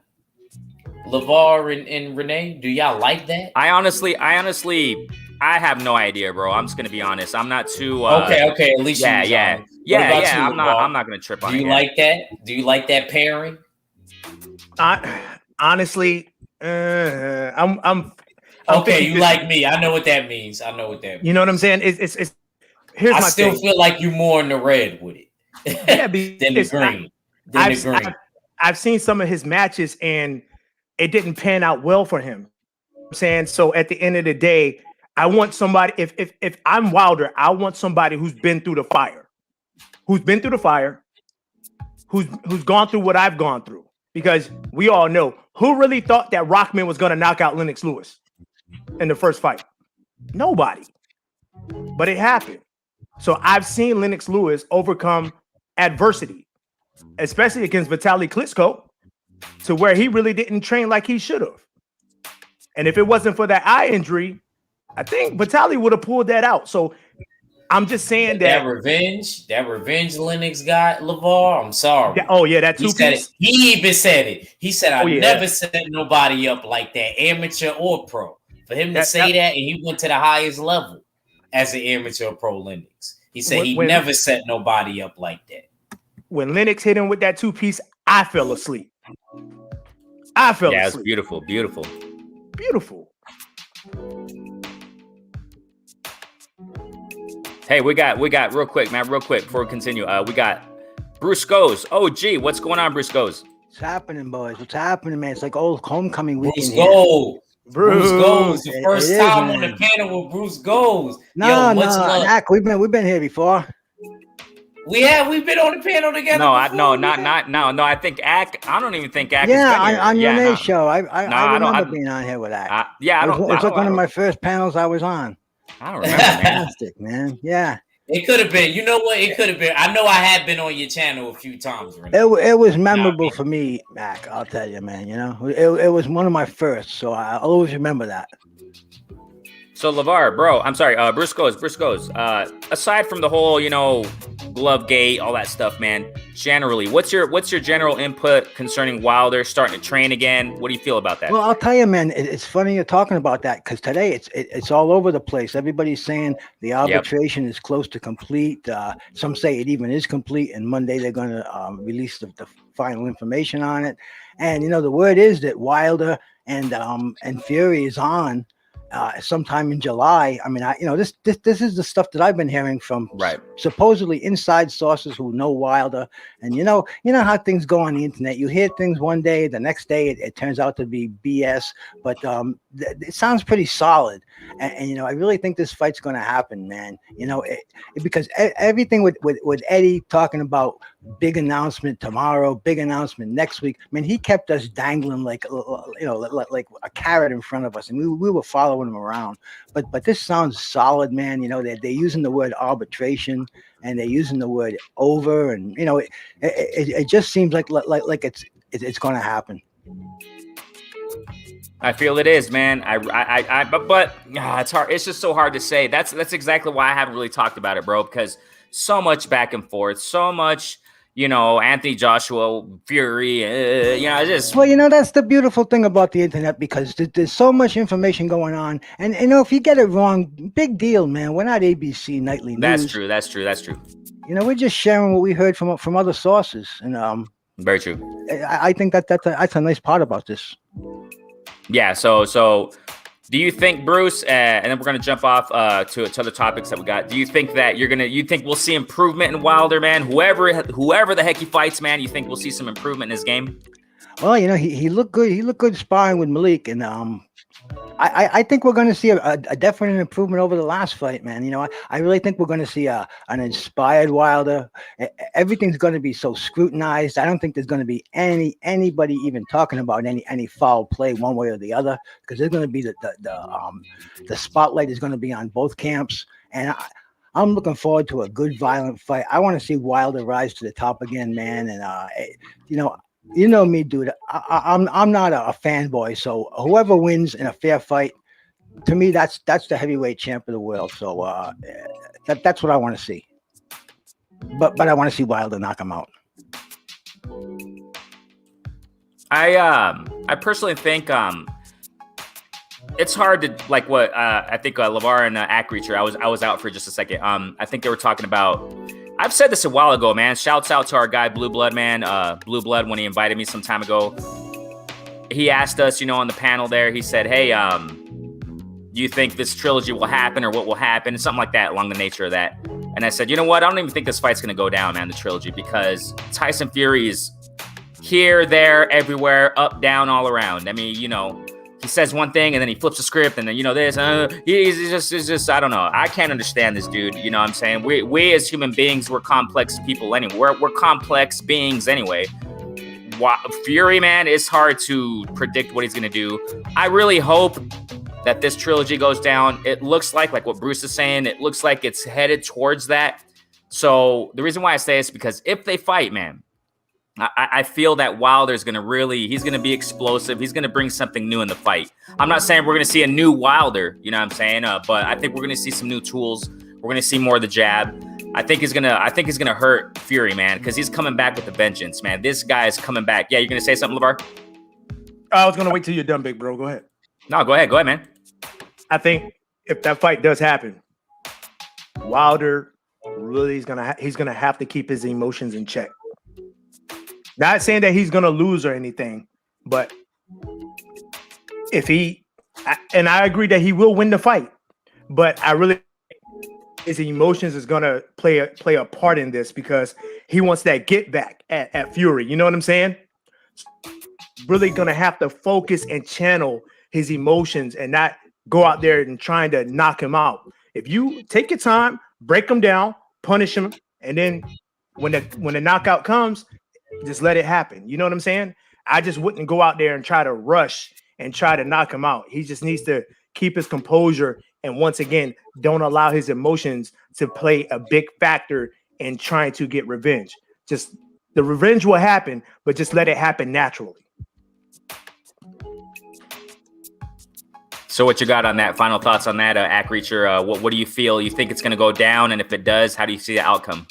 S3: LeVar and Renee? Do y'all like that?
S1: I honestly, I have no idea, bro. I'm just gonna be honest. I'm not too.
S3: Okay. At least
S1: Yeah,
S3: you was
S1: yeah,
S3: honest. What
S1: yeah,
S3: about
S1: yeah.
S3: you, LeVar?
S1: I'm not gonna trip on
S3: Do
S1: it.
S3: you
S1: Yeah.
S3: like that? Do you like that pairing?
S2: Honestly, I'm
S3: Okay,
S2: 50,
S3: you like me. I know what that means. I know what that means.
S2: you know what I'm saying? It's here's
S3: I
S2: my
S3: still
S2: thing.
S3: feel like you're more in the red with it
S2: Yeah,
S3: than the
S2: because
S3: green.
S2: I've seen some of his matches and it didn't pan out well for him. I'm saying, so at the end of the day, I want somebody. If I'm Wilder, I want somebody who's been through the fire, who's gone through what I've gone through. Because we all know who really thought that Rockman was going to knock out Lennox Lewis in the first fight. Nobody, but it happened. So I've seen Lennox Lewis overcome adversity, especially against Vitaly Klitschko, to where he really didn't train like he should have. And if it wasn't for that eye injury, I think Vitaly would have pulled that out. So I'm just saying
S3: that revenge Lennox got, LeVar. I'm sorry.
S2: That
S3: he
S2: two piece.
S3: He even said it. He said, I never set nobody up like that, amateur or pro. For him to say that, and he went to the highest level as an amateur or pro Lennox. He said he never set nobody up like that.
S2: When Lennox hit him with that two piece, I fell asleep. Asleep.
S1: Yeah, it's beautiful. Hey, we got real quick before we continue. We got Bruce Goes. Oh, gee, what's going on, Bruce Goes?
S4: What's happening, boys? What's happening, man? It's like old homecoming weekend.
S3: Bruce Goes. The first time on the panel with Bruce Goes.
S4: No, Zach, we've been here before.
S3: We've been on the panel together.
S1: No, I think Ack. I don't even think Ack.
S4: Yeah, on Renee's show. I remember being on here with Ack. It's like one of my first panels I was on.
S1: I don't remember, man.
S4: Fantastic, man. Yeah.
S3: It could have been. You know what? It could have been. I know I had been on your channel a few times.
S4: It was memorable for me, Mac. I'll tell you, man. You know, it was one of my first, so I always remember that.
S1: So LeVar, bro, I'm sorry. Bruce Goes. Aside from the whole, glove gate, all that stuff, man. Generally, what's your general input concerning Wilder starting to train again? What do you feel about that?
S4: Well, I'll tell you, man. It's funny you're talking about that because today it's all over the place. Everybody's saying the arbitration is close to complete. Some say it even is complete, and Monday they're going to release the final information on it. And the word is that Wilder and Fury is on. Sometime in July. I mean, this is the stuff that I've been hearing from supposedly inside sources who know Wilder. And you know how things go on the internet. You hear things one day, the next day it turns out to be BS. But it sounds pretty solid. And I really think this fight's going to happen, man. Because everything with Eddie talking about big announcement tomorrow, big announcement next week. I mean, he kept us dangling like a carrot in front of us, and we were following him around. But this sounds solid, man. They're using the word arbitration and they're using the word over, and it just seems like it's going to happen.
S1: I feel it is, man. But it's hard. It's just so hard to say. That's exactly why I haven't really talked about it, bro. Because so much back and forth, so much, Anthony Joshua, Fury, just.
S4: Well, that's the beautiful thing about the internet because there's so much information going on, and if you get it wrong, big deal, man. We're not ABC Nightly News.
S1: That's true.
S4: We're just sharing what we heard from other sources, and
S1: very true.
S4: I think that's a nice part about this.
S1: Yeah, so do you think, Bruce, and then we're going to jump off to other topics that we got. Do you think that you think we'll see improvement in Wilder, man? Whoever the heck he fights, man, you think we'll see some improvement in his game?
S4: Well, he looked good. He looked good sparring with Malik, and I think we're going to see a definite improvement over the last fight, man. I really think we're going to see an inspired Wilder. Everything's going to be so scrutinized. I don't think there's going to be anybody even talking about any foul play one way or the other, because there's going to be the spotlight is going to be on both camps, and I'm looking forward to a good violent fight. I want to see Wilder rise to the top again, man, and you know me, dude. I'm not a fanboy, so whoever wins in a fair fight, to me, that's the heavyweight champ of the world. So that's what I want to see. But I want to see Wilder knock him out.
S1: I personally think it's hard to like what I think LeVar and Ackreacher. I was out for just a second. I think they were talking about. I've said this a while ago, man. Shouts out to our guy Blue Blood, man. Blue Blood, when he invited me some time ago, he asked us, on the panel there. He said, "Hey, do you think this trilogy will happen, or what will happen?" Something like that, along the nature of that. And I said, you know what? I don't even think this fight's gonna go down, man. The trilogy, because Tyson Fury is here, there, everywhere, up, down, all around. I mean, he says one thing and then he flips the script and then this. He's just I don't know. I can't understand this dude. You know what I'm saying? We as human beings, we're complex people anyway. We're complex beings anyway. Fury, man, it's hard to predict what he's gonna do. I really hope that this trilogy goes down. It looks like what Bruce is saying. It looks like it's headed towards that. So the reason why I say it's because if they fight, man, I feel that Wilder's he's going to be explosive. He's going to bring something new in the fight. I'm not saying we're going to see a new Wilder, you know what I'm saying? But I think we're going to see some new tools. We're going to see more of the jab. I think he's going to hurt Fury, man, because he's coming back with a vengeance, man. This guy is coming back. Yeah, you're going to say something, LeVar?
S2: I was going to wait till you're done, big bro. Go ahead.
S1: No, go ahead, man.
S2: I think if that fight does happen, Wilder really is he's gonna have to keep his emotions in check. Not saying that he's gonna lose or anything, but if I agree that he will win the fight, but I really his emotions is gonna play a part in this because he wants that get back at Fury. You know what I'm saying? Really gonna have to focus and channel his emotions and not go out there and trying to knock him out. If you take your time, break him down, punish him, and then when the knockout comes, just let it happen. You know what I'm saying? I just wouldn't go out there and try to rush and try to knock him out. He just needs to keep his composure and once again, don't allow his emotions to play a big factor in trying to get revenge. Just the revenge will happen, but just let it happen naturally.
S1: So what you got on that? Final thoughts on that, Ackreacher? What do you feel? You think it's going to go down? And if it does, how do you see the outcome?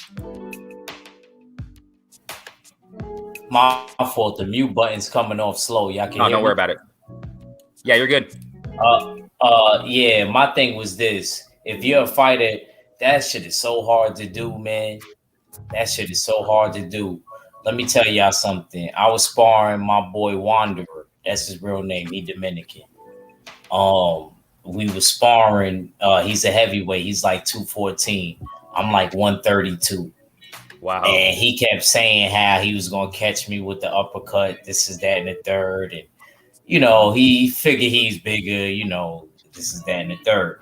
S3: My fault. The mute button's coming off slow. Y'all can hear
S1: don't
S3: me?
S1: worry about it. Yeah, you're good.
S3: Yeah, my thing was this. If you're a fighter, that shit is so hard to do, man. That shit is so hard to do. Let me tell y'all something. I was sparring my boy Wanderer. That's his real name. He Dominican. We were sparring. He's a heavyweight. He's like 214. I'm like 132.
S1: Wow.
S3: And he kept saying how he was going to catch me with the uppercut. This is that and the third. And, he figured he's bigger, this is that and the third.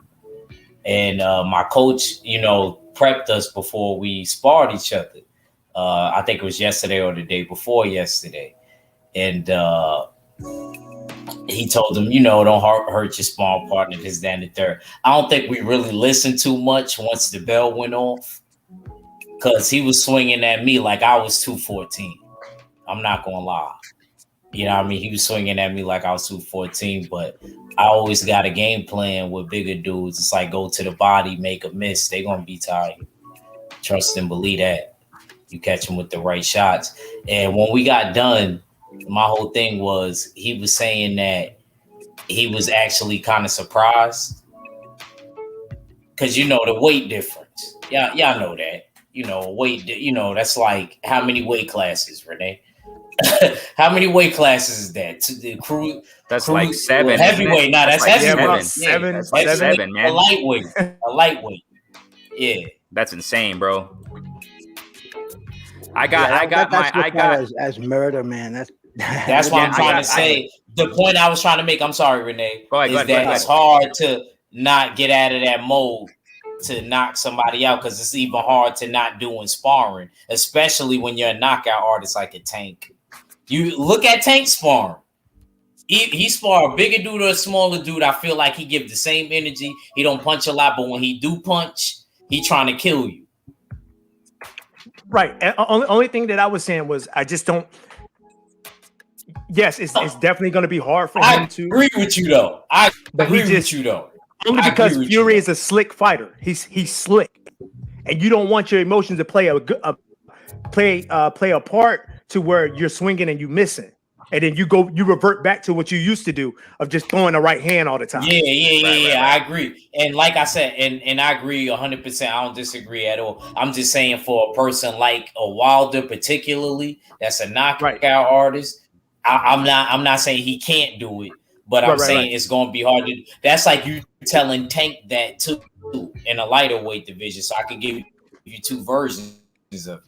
S3: And my coach, prepped us before we sparred each other. I think it was yesterday or the day before yesterday. And, he told him, don't hurt your small partner, this, that, and the third. I don't think we really listened too much once the bell went off because he was swinging at me like I was 214. I'm not going to lie. You know what I mean? He was swinging at me like I was 214, but I always got a game plan with bigger dudes. It's like go to the body, make a miss. They're going to be tired. Trust and believe that. You catch them with the right shots. And when we got done, my whole thing was he was saying that he was actually kind of surprised because the weight difference. Y'all know that. Weight. That's like how many weight classes, Renee? How many weight classes is that? To the crew?
S1: That's like 7.
S3: Heavyweight. No, that's heavyweight.
S2: 7,
S1: like 7, man.
S3: A lightweight. Yeah,
S1: that's insane, bro. I got
S4: as murder, man.
S3: That's what I'm trying to say. The point I was trying to make, I'm sorry, Renee,
S1: go ahead.
S3: It's hard to not get out of that mode to knock somebody out because it's even hard to not do in sparring, especially when you're a knockout artist like a Tank. You look at Tank sparring. He spar a bigger dude or a smaller dude. I feel like he gives the same energy. He don't punch a lot, but when he do punch, he trying to kill you.
S2: Right. And only thing that I was saying was I just don't. Yes, it's definitely going to be hard for him to.
S3: I agree with you though. Only
S2: because Fury is a slick fighter. He's slick, and you don't want your emotions to play a part to where you're swinging and you missing. and then you revert back to what you used to do of just throwing the right hand all the time.
S3: Yeah. I agree. And like I said, and I agree 100%. I don't disagree at all. I'm just saying for a person like a Wilder, particularly, that's a knockout artist. I'm not saying he can't do it, but I'm saying it's going to be hard to. That's like you telling Tank that too in a lighter weight division. So I can give you two versions of it.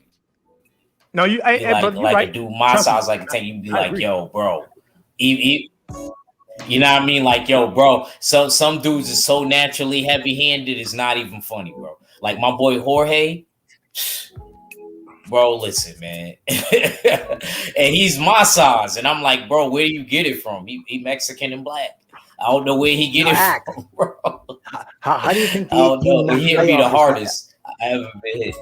S2: No, you
S3: like
S2: right.
S3: a dude my size, like Tank, you'd be like, yo, bro, you know what I mean? Like, yo, bro. So some dudes are so naturally heavy-handed, it's not even funny, bro. Like my boy Jorge, bro. Listen, man, and he's my size, and I'm like, bro, where do you get it from? He Mexican and black. I don't know where he get it from, bro.
S4: How do you think
S3: I don't know. He hit me the hardest I ever been hit.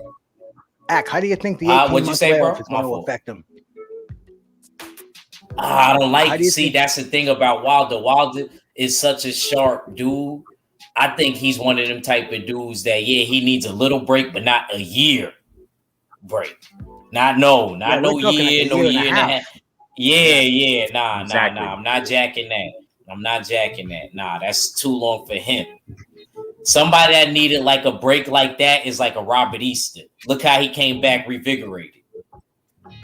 S4: How do you think the 18-month layoff is going to affect him?
S3: I don't like. See, that's the thing about Wilder. Wilder is such a sharp dude. I think he's one of them type of dudes that he needs a little break, but not a year break. Not no year, no year and a half. Yeah. Nah. I'm not jacking that. Nah, that's too long for him. Somebody that needed like a break like that is like a Robert Easter. Look how he came back revigorated.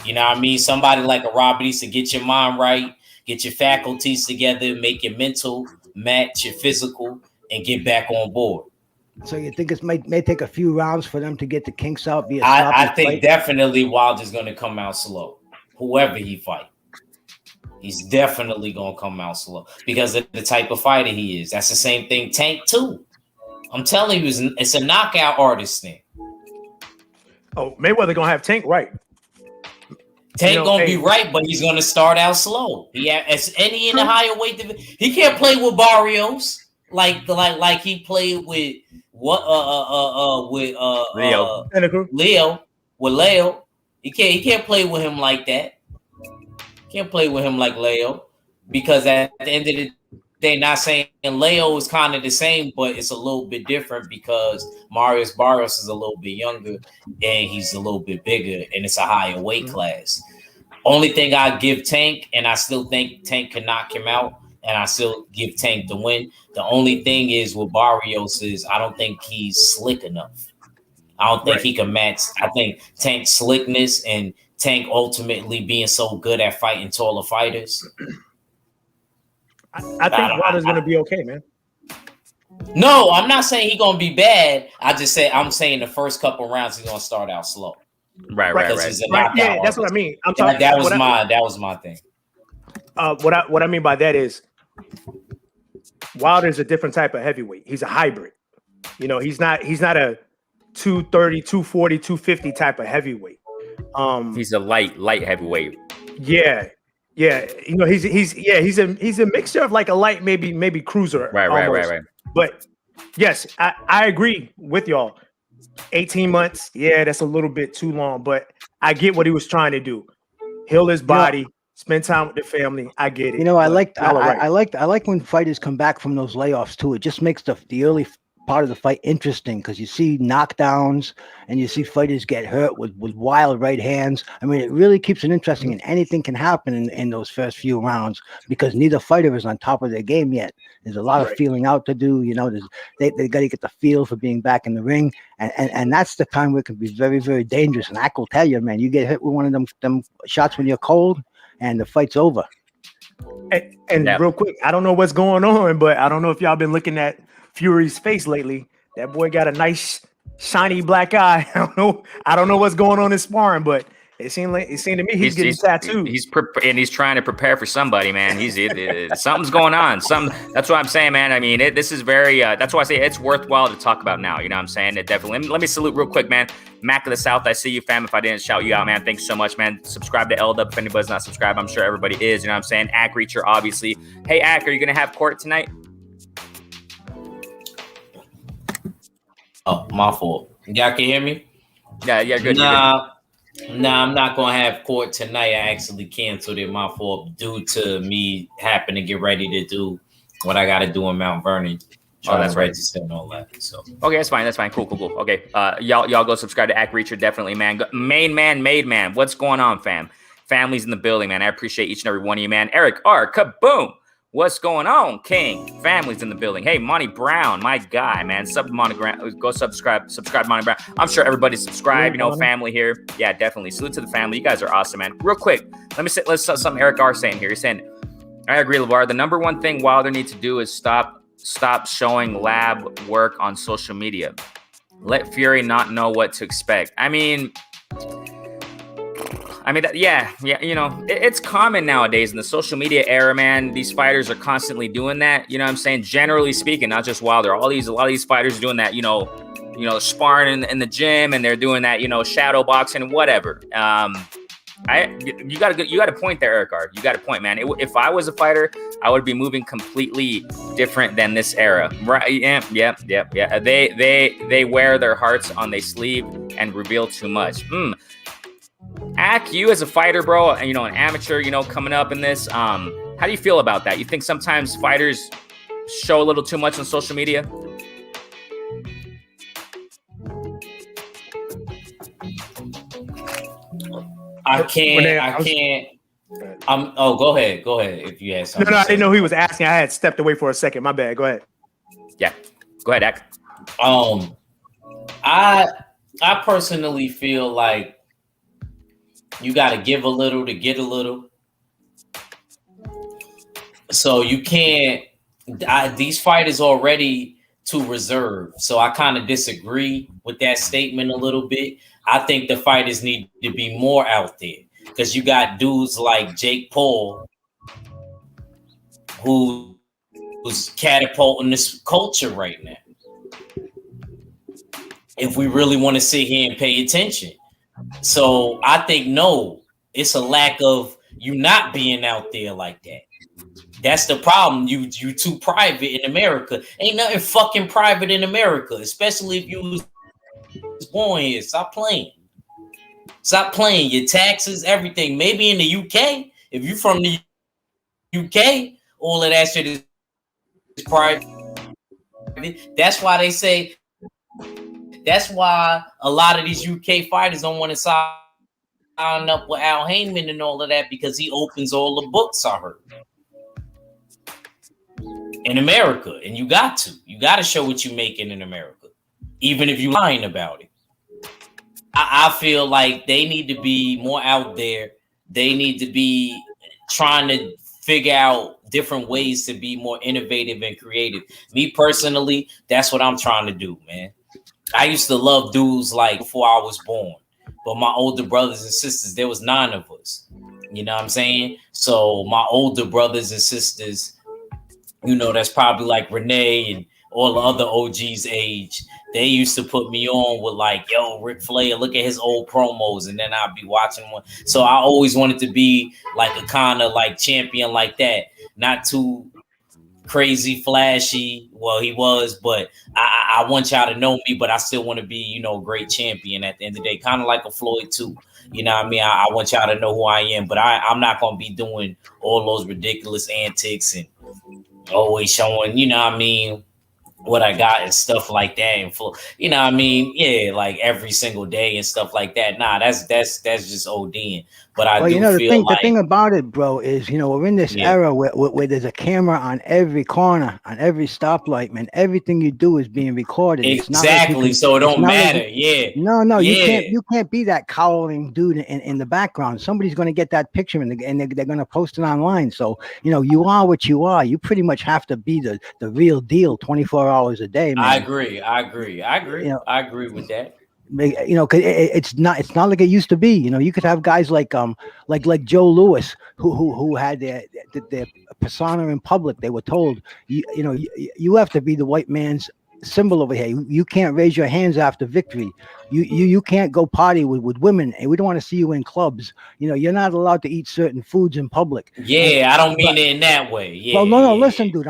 S3: You know what I mean? Somebody like a Robert Easter, get your mind right, get your faculties together, make your mental match your physical, and get back on board.
S4: So you think it may take a few rounds for them to get the kinks out?
S3: I think definitely Wilder's going to come out slow. Whoever he fight, he's definitely going to come out slow because of the type of fighter he is. That's the same thing Tank too. I'm telling you, it's a knockout artist thing.
S2: Oh, Mayweather gonna have Tank right.
S3: Tank gonna be right, but he's gonna start out slow. As any in the higher weight division, he can't play with Barrios like he played with Leo. He can't play with him like that. Can't play with him like Leo because at the end of the day, not saying Leo is kind of the same, but it's a little bit different because Marius Barrios is a little bit younger and he's a little bit bigger and it's a higher weight class. Only thing I give Tank, and I still think Tank can knock him out, and I still give Tank the win. The only thing is with Barrios is I don't think he's slick enough. I don't think he can match. I think Tank's slickness and Tank ultimately being so good at fighting taller fighters.
S2: I think Wilder's going to be okay, man.
S3: No, I'm not saying he's going to be bad. I'm saying the first couple rounds he's going to start out slow.
S2: Right. Yeah, that's what I mean. I'm talking.
S3: That was my thing.
S2: What I mean by that is Wilder's a different type of heavyweight. He's a hybrid. You know, he's not a 230, 240, 250 type of heavyweight.
S1: He's a light heavyweight.
S2: Yeah. You know, he's a mixture of like a light, maybe cruiser.
S1: Right.
S2: But yes, I agree with y'all. 18 months, that's a little bit too long, but I get what he was trying to do. Heal his body, spend time with the family. I get it.
S4: You know, I like when fighters come back from those layoffs too. It just makes the early part of the fight interesting because you see knockdowns and you see fighters get hurt with wild right hands. I mean, it really keeps it interesting, and anything can happen in those first few rounds because neither fighter is on top of their game yet. There's a lot of feeling out to do. You know, they got to get the feel for being back in the ring, and that's the time where it can be very, very dangerous. And I will tell you, man, you get hit with one of them shots when you're cold, and the fight's over.
S2: And real quick, I don't know what's going on, but I don't know if y'all been looking at Fury's face lately. That boy got a nice shiny black eye. I don't know what's going on in sparring, but it seemed to me he's getting tattooed.
S1: He's trying to prepare for somebody, man. Something's going on. That's what I'm saying, man. I mean, this is very. That's why I say it's worthwhile to talk about now. You know what I'm saying? It definitely. Let me salute real quick, man. Mac of the South, I see you, fam. If I didn't shout you out, man, thanks so much, man. Subscribe to LW if anybody's not subscribed. I'm sure everybody is. You know what I'm saying? Ack Reacher, obviously. Hey, Ack, are you gonna have court tonight?
S3: Oh, my fault. Y'all can hear me?
S1: Yeah, good.
S3: Nah, I'm not gonna have court tonight. I actually canceled it. My fault due to me having to get ready to do what I got to do in Mount Vernon.
S1: That's right.
S3: And all that. So
S1: okay, that's fine. Cool. Okay, y'all go subscribe to Ack Reacher, definitely, man. Main man, made man. What's going on, fam? Families in the building, man. I appreciate each and every one of you, man. Eric R. Kaboom. What's going on, King? Families in the building. Hey, Monty Brown, my guy, man. Sub Monty Brown. Go subscribe to Monty Brown. I'm sure everybody's subscribed. You know, family here. Yeah, definitely. Salute to the family. You guys are awesome, man. Real quick, let's something Eric R. saying here. He's saying, I agree, LeVar. The number one thing Wilder needs to do is stop showing lab work on social media. Let Fury not know what to expect. I mean, yeah, you know, it's common nowadays in the social media era, man. These fighters are constantly doing that. You know what I'm saying? Generally speaking, not just Wilder. A lot of these fighters are doing that, you know, sparring in the gym, and they're doing that, you know, shadow boxing, whatever. You got a point there, Eric R. You got a point, man. If I was a fighter, I would be moving completely different than this era. Right? Yeah. They wear their hearts on their sleeve and reveal too much. Ak, you as a fighter, bro, you know, an amateur, you know, coming up in this, how do you feel about that? You think sometimes fighters show a little too much on social media?
S3: I can't. Go ahead. If you had something.
S2: No, I didn't know he was asking. I had stepped away for a second. My bad. Go ahead.
S1: Yeah, go ahead, Ak.
S3: I personally feel like you got to give a little to get a little. So you can't. These fighters already too reserved. So I kind of disagree with that statement a little bit. I think the fighters need to be more out there, because you got dudes like Jake Paul who's catapulting this culture right now. If we really want to sit here and pay attention. So I think, no, it's a lack of you not being out there like that. That's the problem. You too private in America. Ain't nothing fucking private in America, especially if you was born here. Stop playing. Your taxes, everything. Maybe in the UK, if you're from the UK, all of that shit is private. That's why they say. That's why a lot of these UK fighters don't want to sign up with Al Heyman and all of that, because he opens all the books, I heard. In America. And you got to show what you're making in America, even if you're lying about it. I feel like they need to be more out there. They need to be trying to figure out different ways to be more innovative and creative. Me personally, that's what I'm trying to do, man. I used to love dudes like before I was born, but my older brothers and sisters, there was 9 of us. You know what I'm saying? So my older brothers and sisters, you know, that's probably like Renee and all the other OGs age. They used to put me on with like, yo, Ric Flair, look at his old promos. And then I'd be watching one. So I always wanted to be like a kind of like champion like that. Not too crazy, flashy. Well, he was, but I want y'all to know me, but I still want to be, you know, great champion at the end of the day. Kind of like a Floyd too. You know what I mean? I want y'all to know who I am, but I'm not going to be doing all those ridiculous antics and always showing, you know what I mean, what I got and stuff like that. And you know what I mean? Yeah, like every single day and stuff like that. Nah, that's just ODing. But I do feel
S4: the thing about it, bro, is, you know, we're in this era where there's a camera on every corner, on every stoplight, man. Everything you do is being recorded.
S3: Exactly. So it don't matter.
S4: No, you can't be that cowling dude in the background. Somebody's going to get that picture and they're going to post it online. So, you know, you are what you are. You pretty much have to be the real deal 24 hours a day, man.
S3: I agree. You know, I agree with that.
S4: You know, cause it's not like it used to be. You know, you could have guys like Joe Louis who had their persona in public. They were told, you have to be the white man's symbol over here. You can't raise your hands after victory. You can't go party with women, and we don't want to see you in clubs. You know, you're not allowed to eat certain foods in public.
S3: Yeah, I don't mean it in that way. Yeah.
S4: Well, no, listen, dude.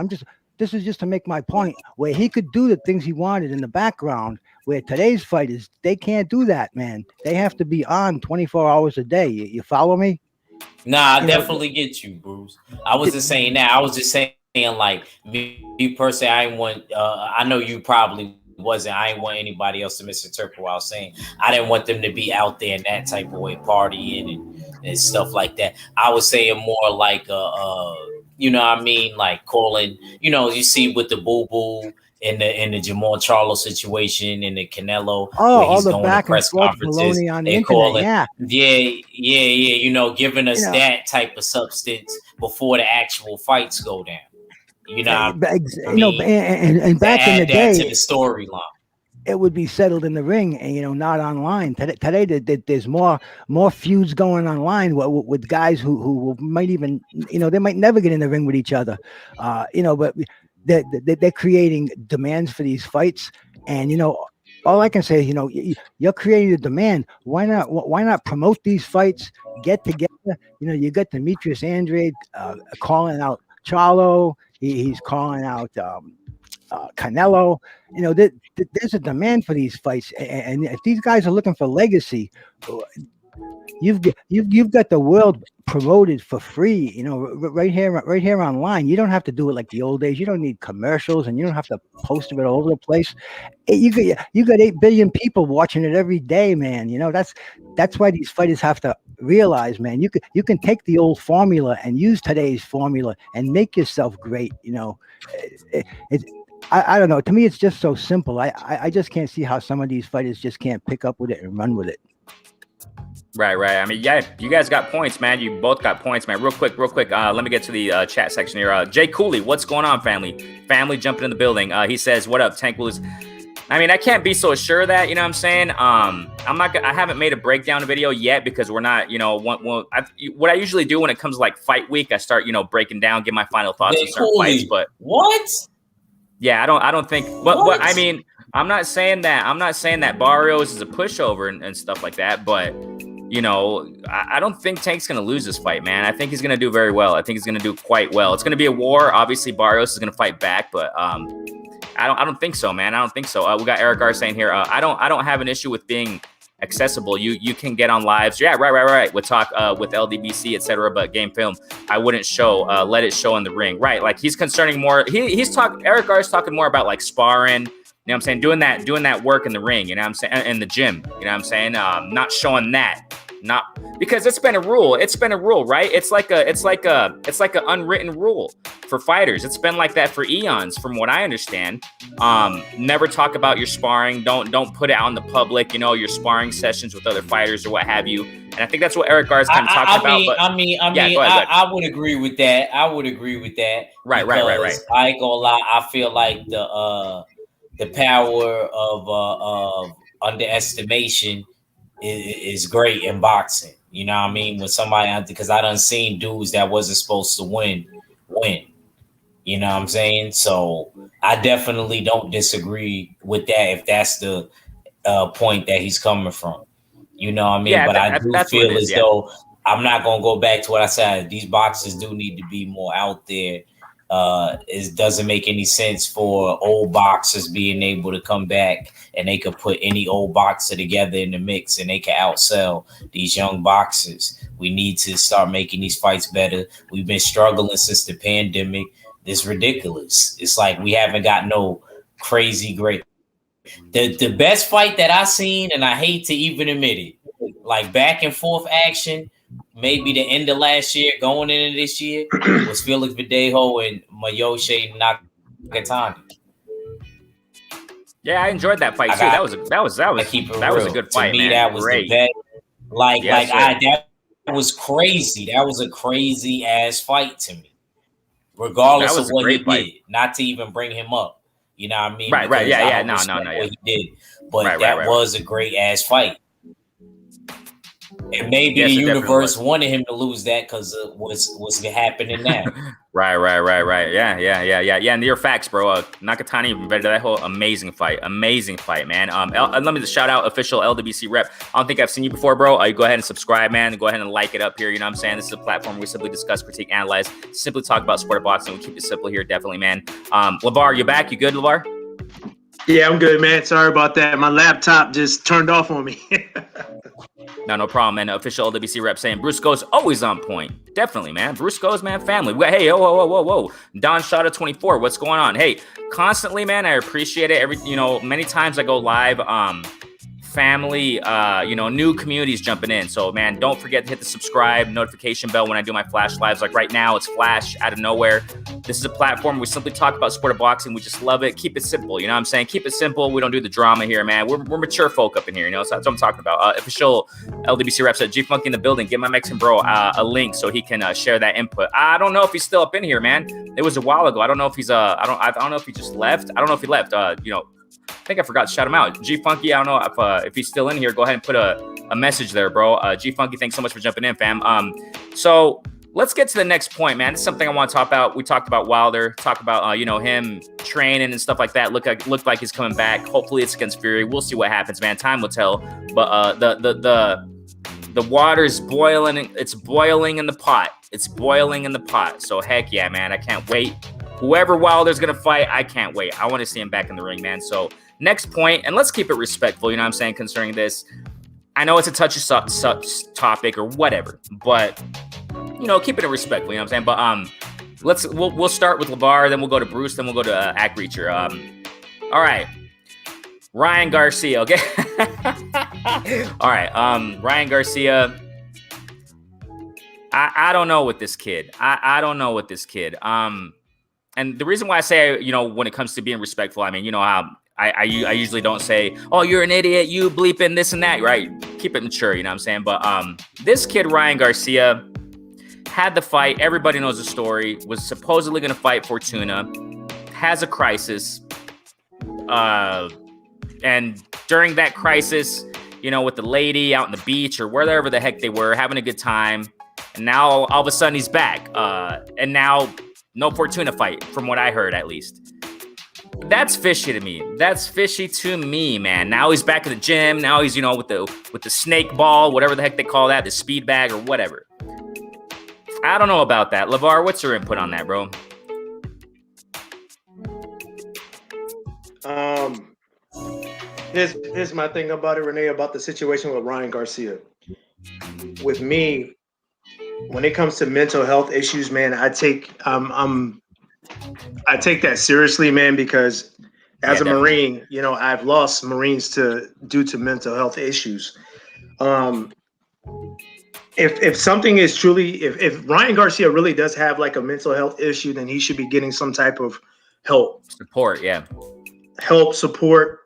S4: This is just to make my point, where he could do the things he wanted in the background, where today's fighters, they can't do that, man. They have to be on 24 hours a day. You follow me?
S3: Nah, I definitely get you, Bruce. I wasn't saying that. I was just saying, like, me personally, I didn't want, I know you probably wasn't, I didn't want anybody else to misinterpret what I was saying. I didn't want them to be out there in that type of way, partying and and stuff like that. I was saying more like you know what I mean, like calling, you know, you see with the Boo Boo in the Jamal Charlo situation and the Canelo,
S4: Oh,
S3: where
S4: all
S3: he's
S4: the
S3: going to
S4: back and
S3: press
S4: forth
S3: conferences,
S4: baloney on the
S3: they
S4: internet.
S3: call it,
S4: Yeah.
S3: you know, giving us
S4: You know,
S3: that type of substance before the actual fights go down. You know,
S4: you know, and back in the
S3: add that to
S4: day,
S3: the storyline.
S4: it would be settled in the ring, and you know, not online. Today there's more feuds going online with guys who might even, you know, they might never get in the ring with each other, you know, but they're creating demands for these fights, and you know, all I can say is, you know, you're creating a demand. Why not promote these fights? Get together. You know, you got Demetrius Andrade calling out Charlo. He's calling out Canelo. You know, there's a demand for these fights, and if these guys are looking for legacy, you've got the world promoted for free. You know, right here online. You don't have to do it like the old days. You don't need commercials, and you don't have to post it all over the place. You got 8 billion people watching it every day, man. You know, that's why these fighters have to realize, man, you can take the old formula and use today's formula and make yourself great. You know, I don't know. To me, it's just so simple. I just can't see how some of these fighters just can't pick up with it and run with it.
S1: Right. I mean, yeah, you guys got points, man. You both got points, man. Real quick. Let me get to the chat section here. Jay Cooley, what's going on, family? Family jumping in the building. He says, "What up, Tank Blues?" I mean, I can't be so sure that, you know what I'm saying? I haven't made a breakdown video yet because we're not, you know, what I usually do when it comes to like fight week, I start, you know, breaking down, give my final thoughts on certain fights. But
S3: what?
S1: Yeah, I don't think. What I mean, I'm not saying that Barrios is a pushover and stuff like that, but you know, I don't think Tank's going to lose this fight, man. I think he's going to do very well. I think he's going to do quite well. It's going to be a war. Obviously, Barrios is going to fight back, but I don't think so, man. I don't think so. We got Eric R saying here, I don't have an issue with being accessible. You can get on lives. Yeah, right. We'll talk with LDBC, etc. But game film, I wouldn't show. Let it show in the ring. Right. Like he's concerning more. Eric R is talking more about like sparring. You know what I'm saying? Doing that work in the ring, you know what I'm saying? In the gym, you know what I'm saying? Not showing that. Not because it's been a rule, right? It's like a unwritten rule for fighters. It's been like that for eons, from what I understand. Never talk about your sparring. Don't put it out in the public, you know, your sparring sessions with other fighters or what have you. And I think that's what Eric Gar's kind of talking about. But
S3: I would agree with that. Right. I ain't gonna lie. I feel like the power of underestimation is great in boxing. You know what I mean? When somebody, because I done seen dudes that wasn't supposed to win. You know what I'm saying? So I definitely don't disagree with that if that's the point that he's coming from. You know what I mean?
S1: Yeah,
S3: but I do feel as though I'm not going to go back to what I said. These boxers do need to be more out there. It doesn't make any sense for old boxers being able to come back and they could put any old boxer together in the mix and they can outsell these young boxers. We need to start making these fights better. We've been struggling since the pandemic. It's ridiculous. It's like we haven't got no crazy great. The best fight that I seen, and I hate to even admit it, like back and forth action, maybe the end of last year, going into this year, was Felix Verdejo and Mayoshe Nakatani.
S1: Yeah, I enjoyed that fight too. That was a good fight.
S3: To me,
S1: man.
S3: that was
S1: great.
S3: the best. That was crazy. That was a crazy ass fight to me, regardless of what he did. Not to even bring him up, you know what I mean?
S1: Right. Yeah. No.
S3: What he did, but that was a great ass fight. And maybe the universe wanted him to lose that because of what's happening now.
S1: Right. Yeah. And your facts, bro. Nakatani even better. That whole amazing fight, man. Let me just shout out official LWC rep. I don't think I've seen you before, bro. You go ahead and subscribe, man. Go ahead and like it up here. You know what I'm saying? This is a platform where we simply discuss, critique, analyze, simply talk about sport of boxing. We keep it simple here, definitely, man. LeVar, you back? You good, LeVar?
S2: Yeah, I'm good, man. Sorry about that. My laptop just turned off on me.
S1: No problem, man. Official LWC rep saying Brusco's always on point. Definitely, man. Brusco's, man, family. Hey, whoa. Don Shada 24, what's going on? Hey, constantly, man, I appreciate it. Many times I go live family, new communities jumping in. So, man, don't forget to hit the subscribe notification bell when I do my Flash Lives. Like right now, it's Flash out of nowhere. This is a platform where we simply talk about sport of boxing. We just love it. Keep it simple. You know what I'm saying? Keep it simple. We don't do the drama here, man. We're mature folk up in here. So that's what I'm talking about. Official LDBC reps at G Funky in the building. Give my Mexican bro a link so he can share that input. I don't know if he's still up in here, man. It was a while ago. I don't know if he's I don't know if he just left. I don't know if he left. I think I forgot to shout him out. G Funky, I don't know if he's still in here. Go ahead and put a message there, bro. G Funky, thanks so much for jumping in, fam. So let's get to the next point, man. This is something I want to talk about. We talked about Wilder, talk about him training and stuff like that. Looked like he's coming back. Hopefully it's against Fury. We'll see what happens, man. Time will tell. But the water's boiling. It's boiling in the pot. It's boiling in the pot. So heck yeah, man. I can't wait. Whoever Wilder's gonna fight, I can't wait. I want to see him back in the ring, man. So next point, and let's keep it respectful. You know what I'm saying concerning this. I know it's a touchy topic or whatever, but keep it respectful. You know what I'm saying? But we'll start with LeVar, then we'll go to Bruce, then we'll go to Ack Reacher. All right, Ryan Garcia. Okay. All right, Ryan Garcia. I don't know with this kid. I don't know with this kid. And the reason why I say, when it comes to being respectful, I mean, how I usually don't say, oh, you're an idiot, you bleeping this and that, right? Keep it mature, you know what I'm saying? But this kid, Ryan Garcia, had the fight. Everybody knows the story. Was supposedly going to fight Fortuna. Has a crisis. And during that crisis, with the lady out on the beach or wherever the heck they were, having a good time. And now all of a sudden he's back. And now no Fortuna fight, from what I heard at least. That's fishy to me. That's fishy to me, man. Now he's back in the gym. Now he's, with the snake ball, whatever the heck they call that, the speed bag or whatever. I don't know about that. LeVar, what's your input on that, bro?
S2: Here's my thing about it, Renee, about the situation with Ryan Garcia. With me, when it comes to mental health issues, man, I take that seriously, man, because as a Marine, I've lost Marines due to mental health issues. If something is truly, if Ryan Garcia really does have like a mental health issue, then he should be getting some type of help.
S1: Support, yeah.
S2: Help, support.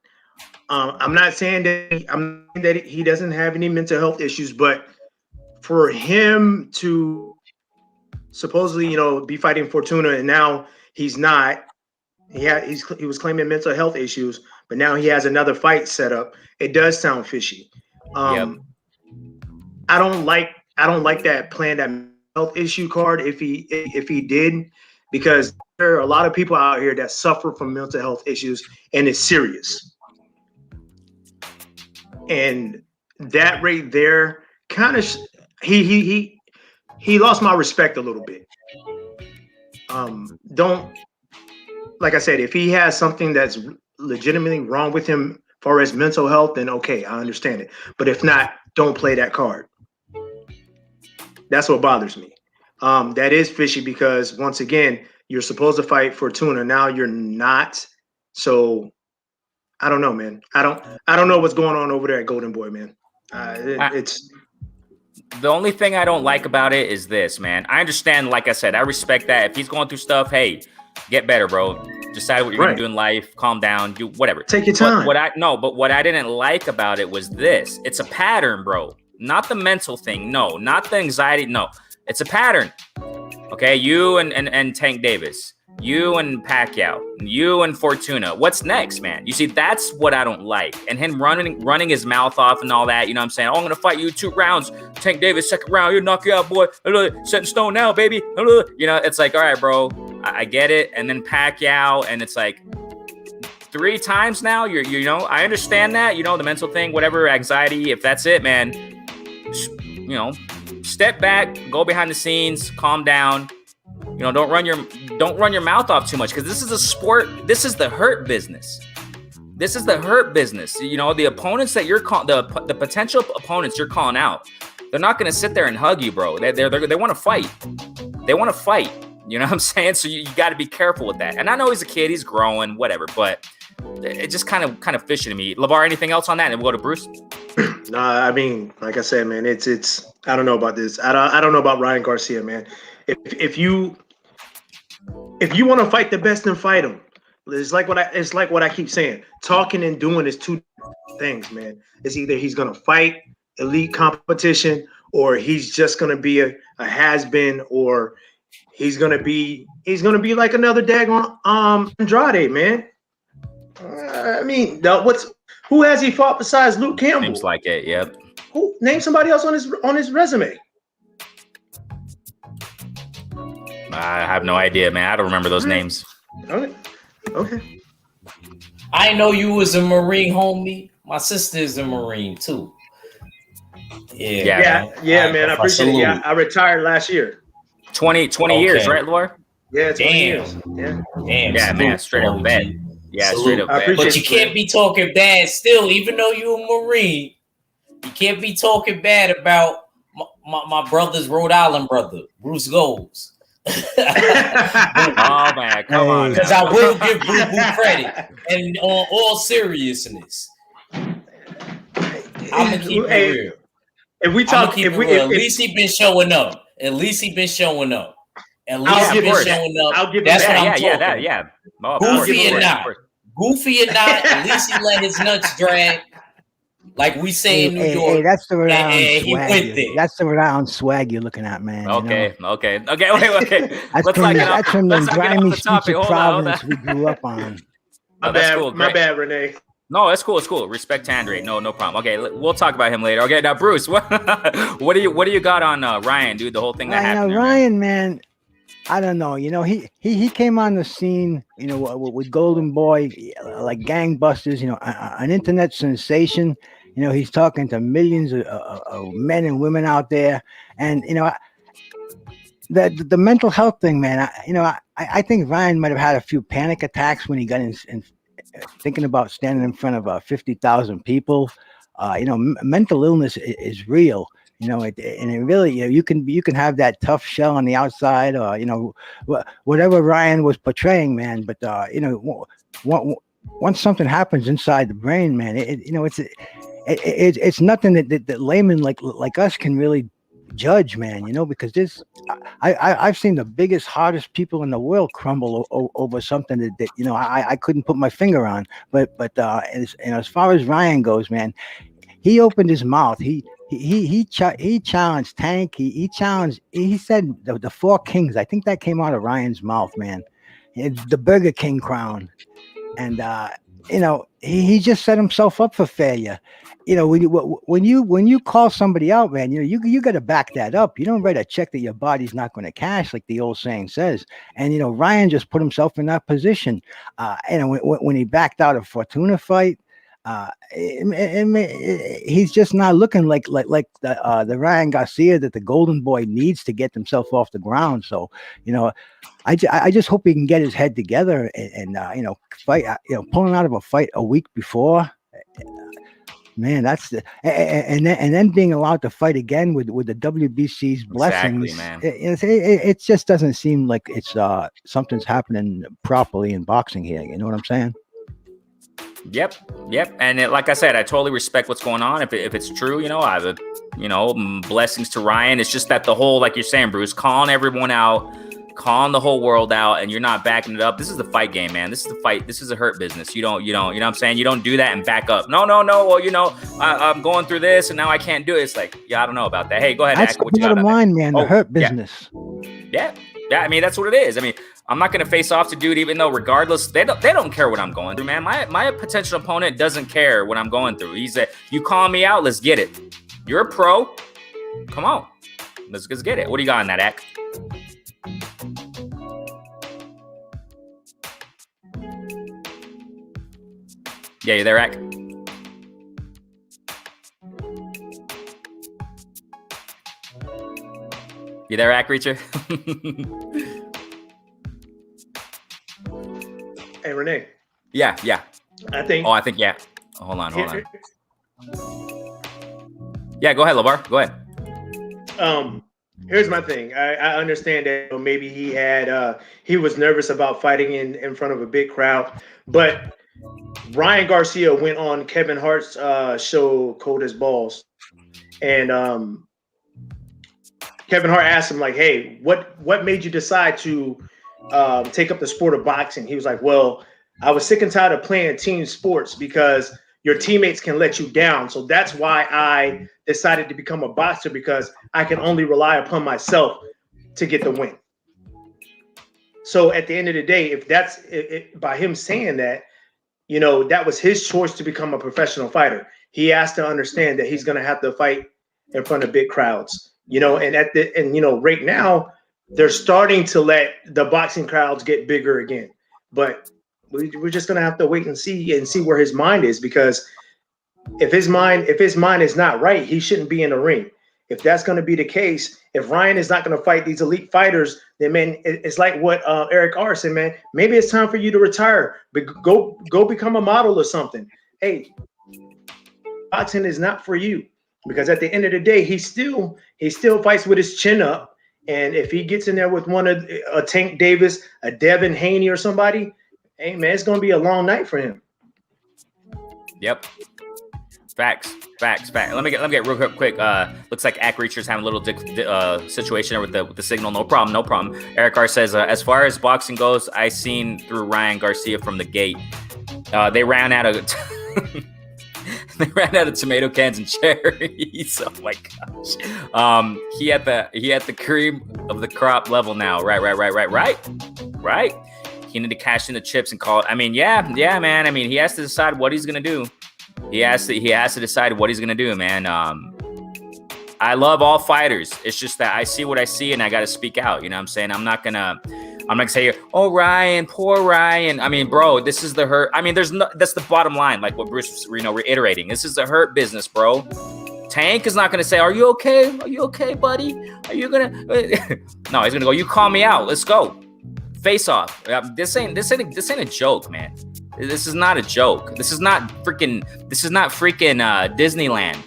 S2: I'm not saying that he doesn't have any mental health issues, but for him to supposedly, be fighting Fortuna and now he's not. He was claiming mental health issues, but now he has another fight set up. It does sound fishy. I don't like that plan, that health issue card if he did, because there are a lot of people out here that suffer from mental health issues and it's serious. And that right there kind of he lost my respect a little bit. Like I said, if he has something that's legitimately wrong with him as far as mental health, then okay, I understand it. But if not, don't play that card. That's what bothers me. That is fishy because once again, you're supposed to fight Fortuna. Now you're not. So I don't know, man. I don't know what's going on over there at Golden Boy, man. It's
S1: the only thing I don't like about it is this, man. I understand, like I said, I respect that. If he's going through stuff, hey, get better, bro. Decide what you're gonna do in life. Calm down. Do whatever.
S2: Take your time.
S1: But what I didn't like about it was this. It's a pattern, bro. Not the mental thing. No, not the anxiety. No, it's a pattern. Okay, you and Tank Davis. You and Pacquiao, you and Fortuna. What's next, man? You see, that's what I don't like. And him running his mouth off and all that, you know what I'm saying? Oh, I'm going to fight you 2 rounds. Tank Davis, 2nd round. You'll knock you out, boy. Set in stone now, baby. It's like, all right, bro. I get it. And then Pacquiao, and it's like 3 times now. I understand that, the mental thing, whatever, anxiety. If that's it, man, step back, go behind the scenes, calm down. Don't run your mouth off too much, because this is a sport. This is the hurt business. The opponents that you're calling, the potential opponents you're calling out, they're not going to sit there and hug you, bro. They want to fight. They want to fight. You know what I'm saying? So you got to be careful with that. And I know he's a kid, he's growing, whatever. But it's just kind of fishy to me. LeVar, anything else on that? And we'll go to Bruce.
S2: Nah, I mean, like I said, man, it's. I don't know about this. I don't know about Ryan Garcia, man. If you want to fight the best, then fight him. It's like what I keep saying. Talking and doing is two things, man. It's either he's gonna fight elite competition, or he's just gonna be a has-been, or he's gonna be like another daggone Andrade, man. I mean, who has he fought besides Luke Campbell?
S1: Seems like it. Yep.
S2: Who name somebody else on his resume?
S1: I have no idea, man. I don't remember those names.
S2: Okay.
S3: I know you was a Marine, homie. My sister is a Marine too.
S2: Yeah, man. I appreciate it. Yeah, I retired last year.
S1: 20 years, right, Laura?
S2: Yeah, 20 years. Yeah.
S3: Damn.
S1: Yeah, man. Straight up bad. Yeah,
S3: Salute.
S1: straight up bad.
S3: But you can't be talking bad still, even though you're a Marine. You can't be talking bad about my brother's Rhode Island brother, Bruce Goals.
S1: Oh man, come on!
S3: Because I will give Boo Boo credit, and on all seriousness, I'm gonna keep it real.
S2: If we talk,
S3: at least he been showing up. At least he been showing up. At least he been showing up.
S2: I'll give
S3: That's what I'm
S1: yeah,
S3: talking.
S1: yeah. Oh,
S3: Goofy or not, at least he let his nuts drag. Like we say in New York.
S4: Hey, that's the Rhode Island
S3: he
S4: swag.
S3: went there.
S4: That's the Rhode Island swag you're looking at, man.
S1: Okay. Wait.
S4: That's from the grimy streets of Providence we grew up on.
S2: My bad, Renee.
S1: No, that's cool. It's cool. Respect to Andre. No problem. Okay, we'll talk about him later. Okay, now Bruce, what do you got on Ryan, dude? The whole thing that happened.
S4: Ryan, man. I don't know. He came on the scene, with Golden Boy, like gangbusters. An internet sensation. He's talking to millions of men and women out there, and the mental health thing, man. I think Ryan might have had a few panic attacks when he got in thinking about standing in front of 50,000 people. Mental illness is real. And it really, you can have that tough shell on the outside, or whatever Ryan was portraying, man. But once something happens inside the brain, man, it's nothing that laymen like us can really judge, man. Because I've seen the biggest, hardest people in the world crumble over something that I couldn't put my finger on. But as far as Ryan goes, man, he opened his mouth. He challenged Tank. He said the four kings. I think that came out of Ryan's mouth, man. The Burger King crown, and he just set himself up for failure. When you call somebody out, man, you got to back that up. You don't write a check that your body's not going to cash, like the old saying says. And Ryan just put himself in that position. When he backed out of Fortuna fight. He's just not looking like the Ryan Garcia that the Golden Boy needs to get himself off the ground. So, I just hope he can get his head together and fight. Pulling out of a fight a week before, man, that's and then being allowed to fight again with the WBC's blessings.
S1: Exactly, man.
S4: It just doesn't seem like it's something's happening properly in boxing here. You know what I'm saying?
S1: Yep. And like I said, I totally respect what's going on. If it's true, I have blessings to Ryan. It's just that the whole, like you're saying, Bruce, calling everyone out, calling the whole world out, and you're not backing it up. This is the fight game, man. This is the fight. This is a hurt business. You know what I'm saying? You don't do that and back up. No. Well, I'm going through this and now I can't do it. It's like, I don't know about that. Hey, go ahead.
S4: That's the bottom line, man. The hurt business.
S1: Yeah. I mean, that's what it is. I mean, I'm not going to face off to dude, even though regardless, they don't care what I'm going through, man. My potential opponent doesn't care what I'm going through. He said, you call me out, let's get it. You're a pro. Come on. Let's get it. What do you got on that, Ak? Yeah, you there, Ak? You there, Ak Reacher?
S2: Hey, Renee.
S1: Yeah.
S2: I think.
S1: Yeah. Hold on. Yeah, go ahead, LeVar. Go ahead.
S2: Here's my thing. I understand that maybe he was nervous about fighting in front of a big crowd, but Ryan Garcia went on Kevin Hart's show, Cold as Balls, and Kevin Hart asked him like, "Hey, what made you decide to take up the sport of boxing?" He was like, "Well, I was sick and tired of playing team sports because your teammates can let you down. So that's why I decided to become a boxer, because I can only rely upon myself to get the win." So at the end of the day, if that's by him saying that, that was his choice to become a professional fighter. He has to understand that he's going to have to fight in front of big crowds. And right now they're starting to let the boxing crowds get bigger again, but we're just gonna have to wait and see where his mind is, because if his mind is not right, he shouldn't be in the ring. If that's going to be the case, if Ryan is not going to fight these elite fighters, then man, it's like what Eric R said, man. Maybe it's time for you to retire, but go become a model or something. Hey, boxing is not for you. Because at the end of the day, he still fights with his chin up, and if he gets in there with one of a Tank Davis, a Devin Haney, or somebody, hey man, it's going to be a long night for him.
S1: Yep. Facts. Let me get real quick. Looks like Ack Reacher's having a little situation with the signal. No problem. Eric R says, as far as boxing goes, I seen through Ryan Garcia from the gate. They ran out of. They ran out of tomato cans and cherries. Oh my gosh. He at the cream of the crop level now. Right. He need to cash in the chips and call it. I mean, yeah, man. I mean, he has to decide what he's gonna do. He has to decide what he's gonna do, man. I love all fighters. It's just that I see what I see and I gotta speak out. You know what I'm saying? I'm not gonna say, oh, Ryan, poor Ryan. I mean, bro, this is the hurt. I mean, that's the bottom line, like what Bruce was reiterating. This is the hurt business, bro. Tank is not going to say, are you okay? Are you okay, buddy? Are you going to? No, he's going to go, you call me out. Let's go. Face off. This ain't a joke, man. This is not a joke. This is not freaking Disneyland.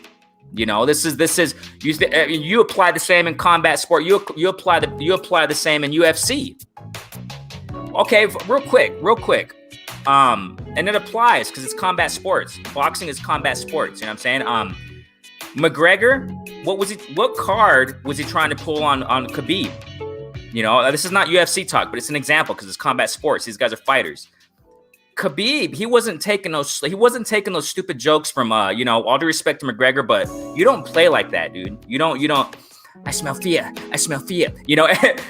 S1: You apply the same in combat sport. You apply the same in UFC. Okay, real quick. And it applies because it's combat sports. Boxing is combat sports. You know what I'm saying? McGregor, what card was he trying to pull on Khabib? This is not UFC talk, but it's an example because it's combat sports. These guys are fighters. Khabib, he wasn't taking those stupid jokes from all due respect to McGregor, but you don't play like that, dude. You don't I smell fear.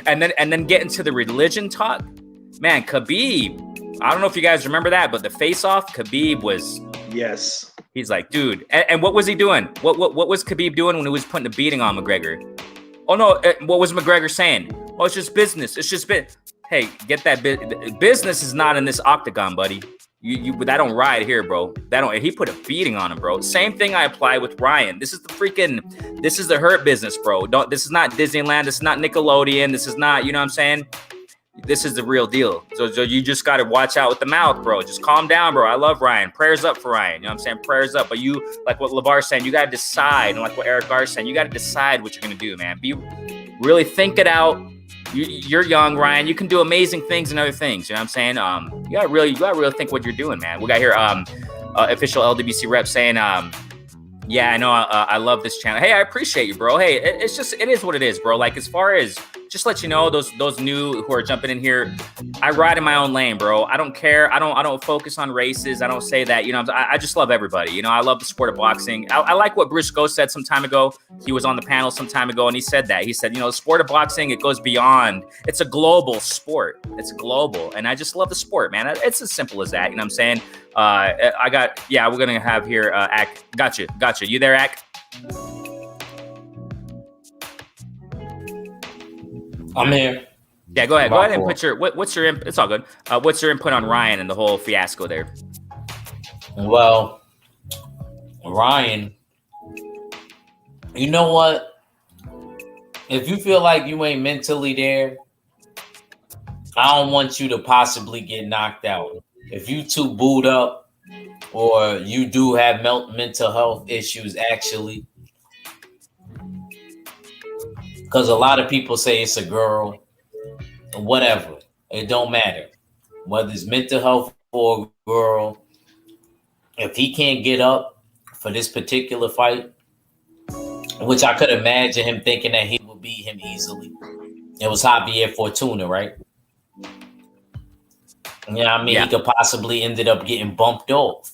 S1: And then get into the religion talk. Man, Khabib, I don't know if you guys remember that, but the face-off, Khabib was...
S2: Yes.
S1: He's like, dude. And what was he doing? What was Khabib doing when he was putting a beating on McGregor? Oh, no. What was McGregor saying? Oh, it's just business. Hey, get that business is not in this octagon, buddy. That don't ride here, bro. He put a beating on him, bro. Same thing I apply with Ryan. This is the hurt business, bro. This is not Disneyland. This is not Nickelodeon. This is not, you know what I'm saying? This is the real deal. So you just got to watch out with the mouth, bro. Just calm down, bro. I love Ryan. Prayers up for Ryan. You know what I'm saying? Prayers up. But you, like what LeVar's saying, you got to decide. And like what Eric Gar's saying, you got to decide what you're going to do, man. Really think it out. You're young, Ryan. You can do amazing things and other things. You know what I'm saying? You gotta really think what you're doing, man. We got here official LWC rep saying, yeah, I know. I love this channel. Hey, I appreciate you, bro. Hey, it is what it is, bro. Like, as far as, just let you know, those new who are jumping in here, I ride in my own lane, bro. I don't care. I don't focus on races. I don't say that. I just love everybody. I love the sport of boxing. I like what Bruce Go said some time ago. He was on the panel some time ago, and he said that. He said, the sport of boxing, it goes beyond. It's a global sport. It's global, and I just love the sport, man. It's as simple as that. You know what I'm saying? We're gonna have here Ack. Gotcha. You there, Ack?
S3: I'm here.
S1: Yeah, go ahead and put your what's your input? It's all good. What's your input on Ryan and the whole fiasco there?
S3: Well, Ryan, you know what? If you feel like you ain't mentally there, I don't want you to possibly get knocked out. If you too booed up, or you do have mental health issues, actually, because a lot of people say it's a girl, whatever. It don't matter whether it's mental health for a girl if he can't get up for this particular fight, which I could imagine him thinking that he would beat him easily. It was Javier Fortuna, right? Yeah, I mean, he could possibly ended up getting bumped off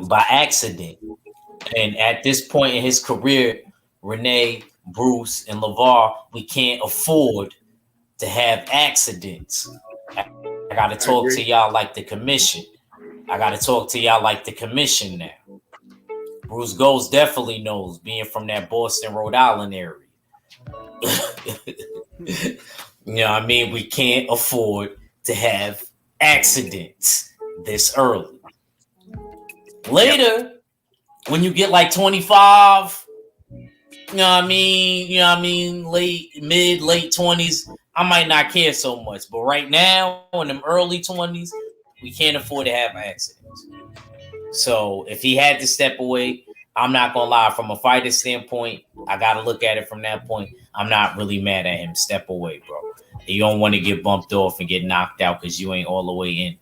S3: by accident. And at this point in his career, Renee, Bruce, and LeVar, we can't afford to have accidents. I got to talk to y'all like the commission. I got to talk to y'all like the commission now. Bruce Goes definitely knows, being from that Boston, Rhode Island area. You know what I mean? We can't afford to have accidents this early. Later, when you get like 25, you know what I mean? Late 20s, I might not care so much. But right now, in them early 20s, we can't afford to have accidents. So if he had to step away, I'm not going to lie. From a fighter standpoint, I got to look at it from that point. I'm not really mad at him. Step away, bro. You don't want to get bumped off and get knocked out because you ain't all the way in.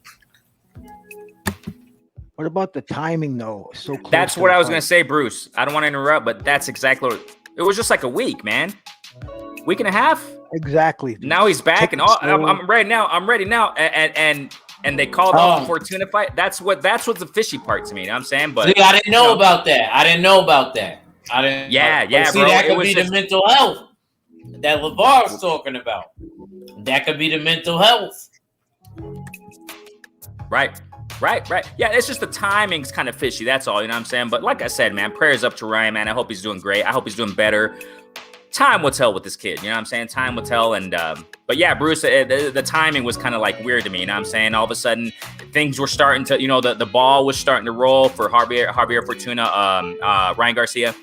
S4: What about the timing, though? So close.
S1: That's what I was going to say, Bruce. I don't want to interrupt, but that's exactly what it was. Just like a week, man. Week and a half.
S4: Exactly.
S1: Now he's back, and I'm ready now. And they called off the Fortuna fight. That's what's the fishy part to me. You know what I'm saying? But
S3: see, I didn't know about that. I didn't know about that.
S1: Yeah,
S3: see,
S1: bro.
S3: That could be the mental health that LeVar was talking about. That could be the mental health.
S1: Right. Yeah, it's just the timing's kind of fishy. That's all. You know what I'm saying? But like I said, man, prayers up to Ryan, man. I hope he's doing great. I hope he's doing better. Time will tell with this kid. You know what I'm saying? Time will tell. And but yeah, Bruce, the timing was kind of like weird to me. You know what I'm saying? All of a sudden, things were starting to, the ball was starting to roll for Javier Fortuna, Ryan Garcia.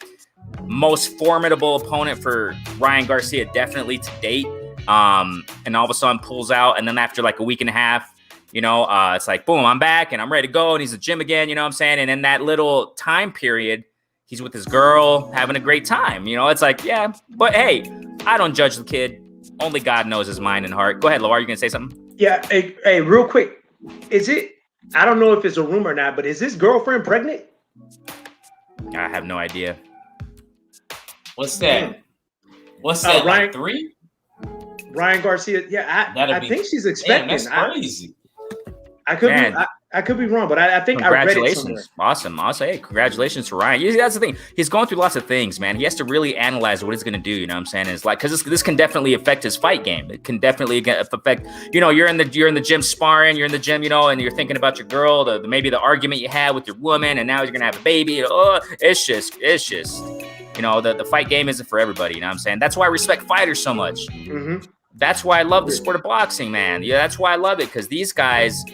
S1: Most formidable opponent for Ryan Garcia, definitely to date. And all of a sudden pulls out. And then after like a week and a half, it's like, boom, I'm back and I'm ready to go. And he's at the gym again, you know what I'm saying? And in that little time period, he's with his girl, having a great time. It's like, yeah, but hey, I don't judge the kid. Only God knows his mind and heart. Go ahead, Loar, you going to say something?
S2: Yeah, hey, real quick. I don't know if it's a rumor or not, but is his girlfriend pregnant?
S1: I have no idea.
S3: What's that? What's that,
S2: Ryan,
S3: like 3?
S2: Ryan Garcia. Yeah, I think she's expecting.
S3: Damn, that's crazy.
S2: I could be wrong, but I think I read it somewhere.
S1: Awesome. I'll say, hey, congratulations to Ryan. That's the thing. He's going through lots of things, man. He has to really analyze what he's going to do. You know what I'm saying? It's like, because this can definitely affect his fight game. It can definitely affect. You're in the gym sparring. You're in the gym, and you're thinking about your girl. Maybe the argument you had with your woman, and now you're gonna have a baby. It's just. The fight game isn't for everybody. You know what I'm saying? That's why I respect fighters so much.
S2: Mm-hmm.
S1: That's why I love the sport of boxing, man. Yeah, that's why I love it, because these guys,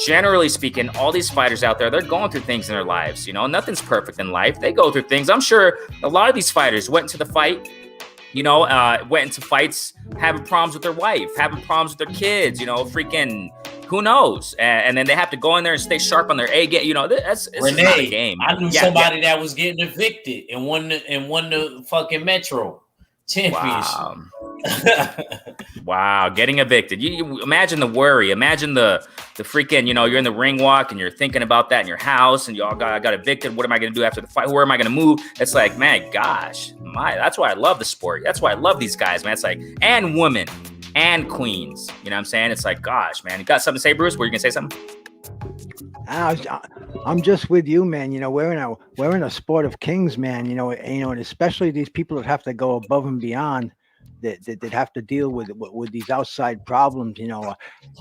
S1: generally speaking, all these fighters out there, they're going through things in their lives. Nothing's perfect in life. They go through things. I'm sure a lot of these fighters went into the fight, went into fights having problems with their wife, having problems with their kids, freaking who knows? And then they have to go in there and stay sharp on their A game. It's
S3: Renee,
S1: not a game.
S3: I knew somebody that was getting evicted and won the fucking Metro championship.
S1: Wow, getting evicted. You imagine the worry. Imagine the freaking, you're in the ring walk and you're thinking about that in your house and y'all got evicted. What am I going to do after the fight? Where am I going to move? It's like, man, gosh, that's why I love the sport. That's why I love these guys, man. It's like, and women and queens. You know what I'm saying? It's like, gosh, man. You got something to say, Bruce? Were you going to say something?
S4: I'm just with you, man. We're in a sport of kings, man. And especially these people that have to go above and beyond, that have to deal with these outside problems.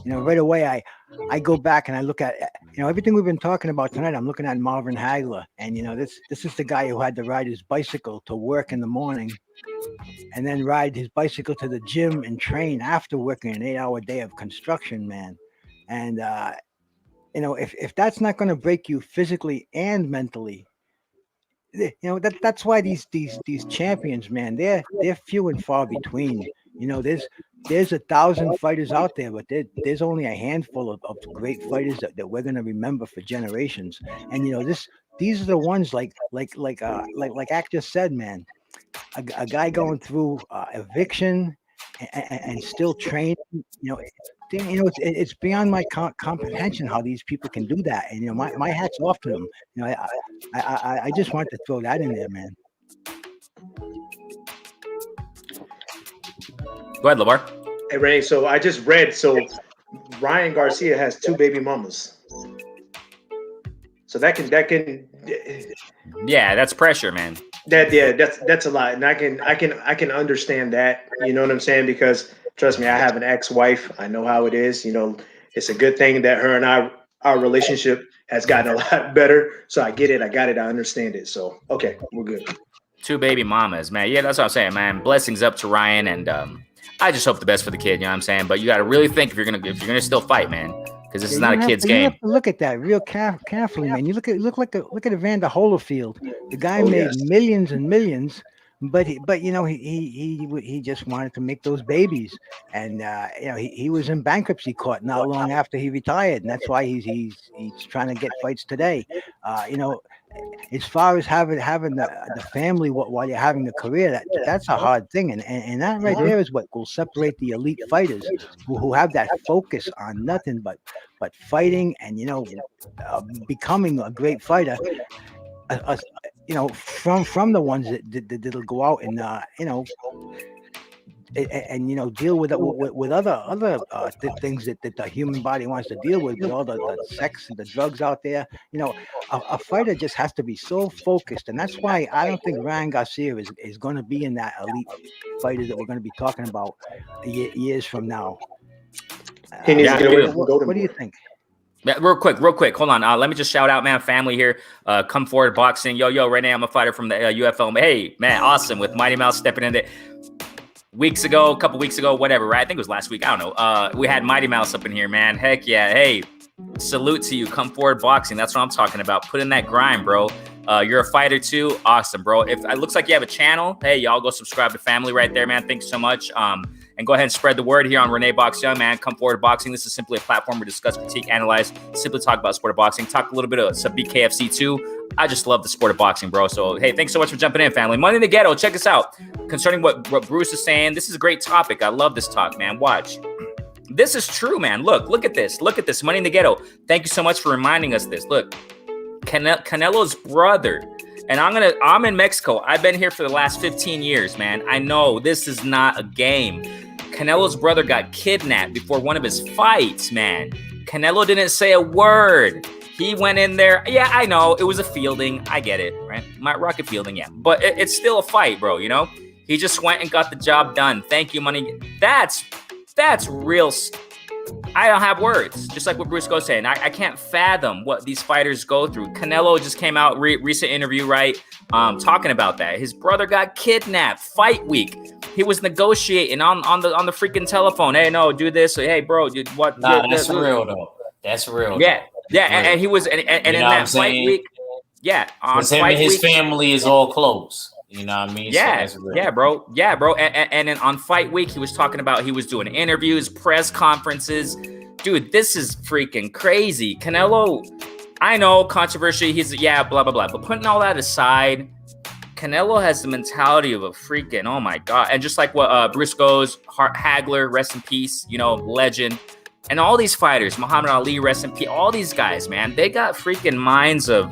S4: Right away I go back and I look at everything we've been talking about tonight. I'm looking at Marvin Hagler, and this is the guy who had to ride his bicycle to work in the morning, and then ride his bicycle to the gym and train after working an 8-hour day of construction, man. And if that's not going to break you physically and mentally, that's why these champions, man, they're few and far between. There's 1,000 fighters out there, but there's only a handful of great fighters that we're going to remember for generations. And these are the ones like Ack just said, man, a guy going through eviction and still training. it's beyond my comprehension how these people can do that. And my hat's off to them. I just wanted to throw that in there, man.
S1: Go ahead, Lamar.
S2: Hey Ray, so I just read. So Ryan Garcia has 2 baby mamas. So that can
S1: Yeah, that's pressure, man.
S2: that's a lot, and I can understand that. You know what I'm saying? Because trust me, I have an ex-wife. I know how it is. It's a good thing that her and our relationship has gotten a lot better. So I get it. I got it. I understand it. So okay, we're good.
S1: 2 baby mamas, man. Yeah, that's what I'm saying, man. Blessings up to Ryan, and I just hope the best for the kid. You know what I'm saying? But you got to really think if you're gonna still fight, man, because this is not a kid's game.
S4: You have to look at that real carefully, man. You look at Evander Holyfield. The guy made millions and millions, but he just wanted to make those babies, and he was in bankruptcy court not long after he retired, and that's why he's trying to get fights today. As far as having the family while you're having a career, that's a hard thing, and that right there is what will separate the elite fighters who have that focus on nothing but fighting and becoming a great fighter. From the ones that'll go out and deal with other things that the human body wants to deal with all the sex and the drugs out there. A fighter just has to be so focused, and that's why I don't think Ryan Garcia is going to be in that elite fighters that we're going to be talking about years from now.
S2: He needs to get away from
S4: what do you think?
S1: Yeah, real quick. Hold on. Let me just shout out, man, family here. Come Forward Boxing. Yo, right now I'm a fighter from the UFL. Hey, man, awesome. With Mighty Mouse stepping in there. A couple weeks ago, whatever, right? I think it was last week. I don't know. We had Mighty Mouse up in here, man. Heck yeah. Hey, salute to you. Come Forward Boxing. That's what I'm talking about. Put in that grind, bro. You're a fighter too. Awesome, bro. If it looks like you have a channel, hey, y'all go subscribe to family right there, man. Thanks so much. And go ahead and spread the word here on Renee Box Young, man. Come Forward Boxing. This is simply a platform where we discuss, critique, analyze, simply talk about sport of boxing. Talk a little bit of some BKFC too. I just love the sport of boxing, bro. So, hey, thanks so much for jumping in, family. Money in the Ghetto, check us out. Concerning what Bruce is saying, this is a great topic. I love this talk, man. Watch. This is true, man. Look at this. Look at this. Money in the Ghetto. Thank you so much for reminding us this. Look, Canelo's brother. And I'm in Mexico. I've been here for the last 15 years, man. I know this is not a game. Canelo's brother got kidnapped before one of his fights, man. Canelo didn't say a word. He went in there. Yeah, I know. It was a fielding. I get it, right? My rocket fielding, yeah. But it's still a fight, bro, He just went and got the job done. Thank you, money. That's real. I don't have words. Just like what Bruce goes saying. I can't fathom what these fighters go through. Canelo just came out, recent interview, right? Talking about that. His brother got kidnapped. Fight week. He was negotiating on the freaking telephone. Hey, no, do this. Hey, bro, what?
S3: Nah, that's real though. That's real.
S1: Yeah, yeah, and he was, and in that fight week, yeah, on
S3: him and his family is all close. You know what I mean?
S1: Yeah,
S3: so
S1: yeah, bro. And then on fight week, he was talking about he was doing interviews, press conferences. Dude, this is freaking crazy. Canelo, I know, controversy. He's blah blah blah. But putting all that aside, Canelo has the mentality of a freaking, oh my God. And just like what Bruce goes, Hagler, rest in peace, legend. And all these fighters, Muhammad Ali, rest in peace, all these guys, man, they got freaking minds of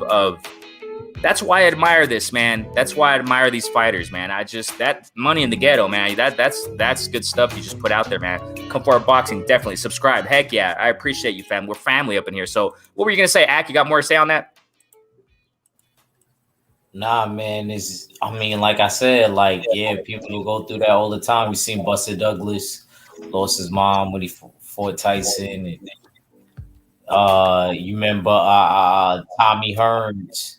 S1: that's why I admire this, man. That's why I admire these fighters, man. That Money in the Ghetto, man, that's good stuff you just put out there, man. Come Forward Boxing, definitely subscribe. Heck yeah, I appreciate you, fam. We're family up in here. So what were you going to say, Ak? You got more to say on that?
S3: Nah, man, like I said, people will go through that all the time. You seen Buster Douglas lost his mom when he fought Tyson. And, you remember Tommy Hearns?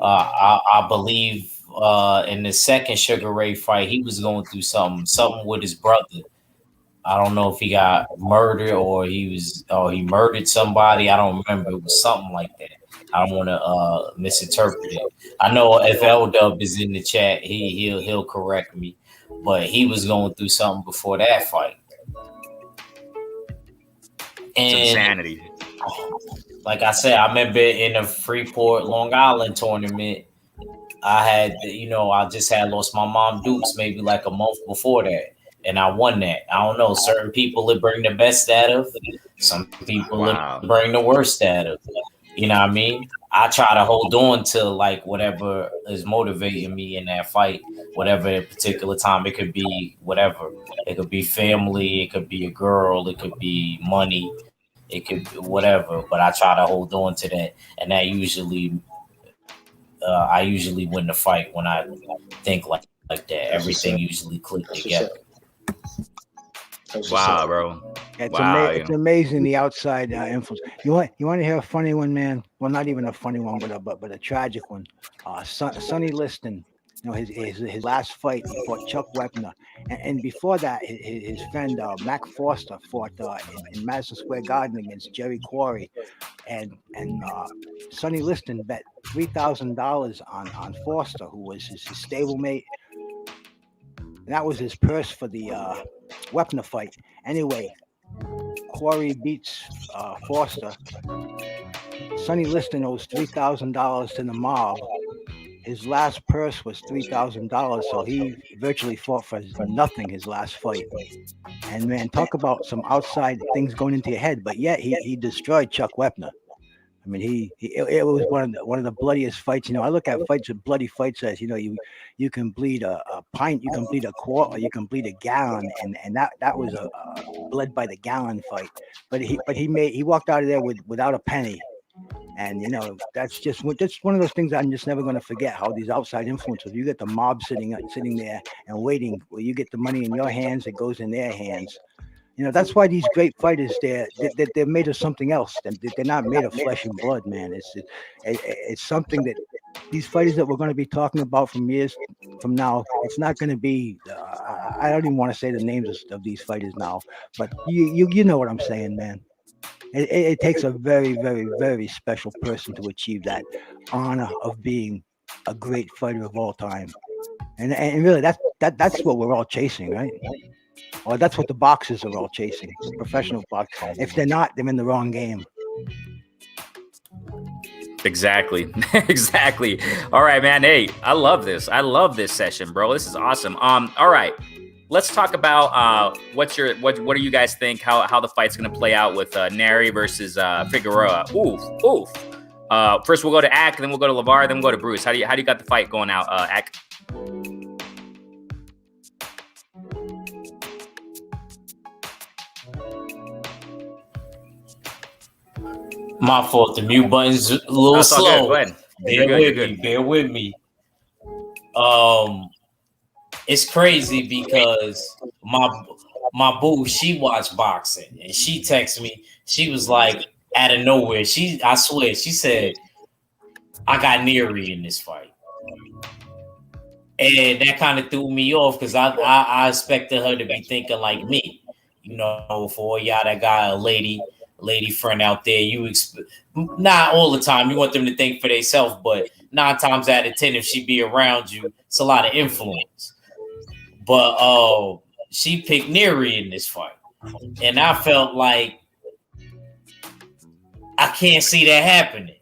S3: I believe in the second Sugar Ray fight, he was going through something with his brother. I don't know if he got murdered or he murdered somebody. I don't remember. It was something like that. I don't want to misinterpret it. I know if L-Dub is in the chat, he'll correct me, but he was going through something before that fight. And
S1: it's insanity.
S3: Like I said, I remember in the Freeport Long Island tournament, I just had lost my mom Dukes maybe like a month before that. and I won that. I don't know. Certain people it bring the best out of. Some people it bring the worst out of. You know what I mean? I try to hold on to like whatever is motivating me in that fight, whatever particular time. It could be whatever. It could be family. It could be a girl. It could be money. It could be whatever. But I try to hold on to that, and that usually, I usually win the fight when I think like that. Everything usually click together.
S1: Wow, bro.
S4: It's amazing the outside influence. You want to hear a funny one, man? Well, not even a funny one, but a tragic one. Sonny Liston. You know, his last fight, he fought Chuck Wepner, and before that, his friend Mac Foster fought in Madison Square Garden against Jerry Quarry, and Sonny Liston bet $3,000 on Foster, who was his stablemate, and that was his purse for the Wepner fight. Anyway, Quarry beats Foster. Sonny Liston owes $3,000 to the mob. His last purse was $3,000, so he virtually fought for nothing his last fight. And man, talk about some outside things going into your head. But yet he destroyed Chuck Wepner. I mean, it was one of the bloodiest fights. You know, I look at fights with bloody fights as, you know, you can bleed a pint, you can bleed a quart, or you can bleed a gallon, and that was a bled by the gallon fight. But he walked out of there without a penny. And, you know, that's one of those things I'm just never going to forget, how these outside influences, you get the mob sitting there and waiting. Well, you get the money in your hands, it goes in their hands. You know, that's why these great fighters, they're made of something else. They're not made of flesh and blood, man. It's something that these fighters that we're going to be talking about from years from now, it's not going to be, I don't even want to say the names of these fighters now, but you know what I'm saying, man. It takes a very, very, very special person to achieve that honor of being a great fighter of all time, and really that's what we're all chasing, right? Or that's what the boxers are all chasing, professional boxers. If they're not, they're in the wrong game.
S1: Exactly. Exactly. All right, man. Hey, I love this session, bro. This is awesome. All right. Let's talk about what do you guys think how the fight's gonna play out with Nery versus Figueroa. Oof. First we'll go to Ak, then we'll go to LeVar, then we'll go to Bruce. How do you got the fight going out, Ak?
S3: My fault. The mute button's a little slow.
S1: Go ahead.
S3: Bear with me. It's crazy because my boo, she watched boxing and she texted me. She was like, out of nowhere, I swear, she said, I got Nery in this fight. And that kind of threw me off because I expected her to be thinking like me. You know, for y'all that got a lady friend out there, not all the time. You want them to think for themselves, but 9 times out of 10, if she be around you, it's a lot of influence. But she picked Nery in this fight. And I felt like I can't see that happening.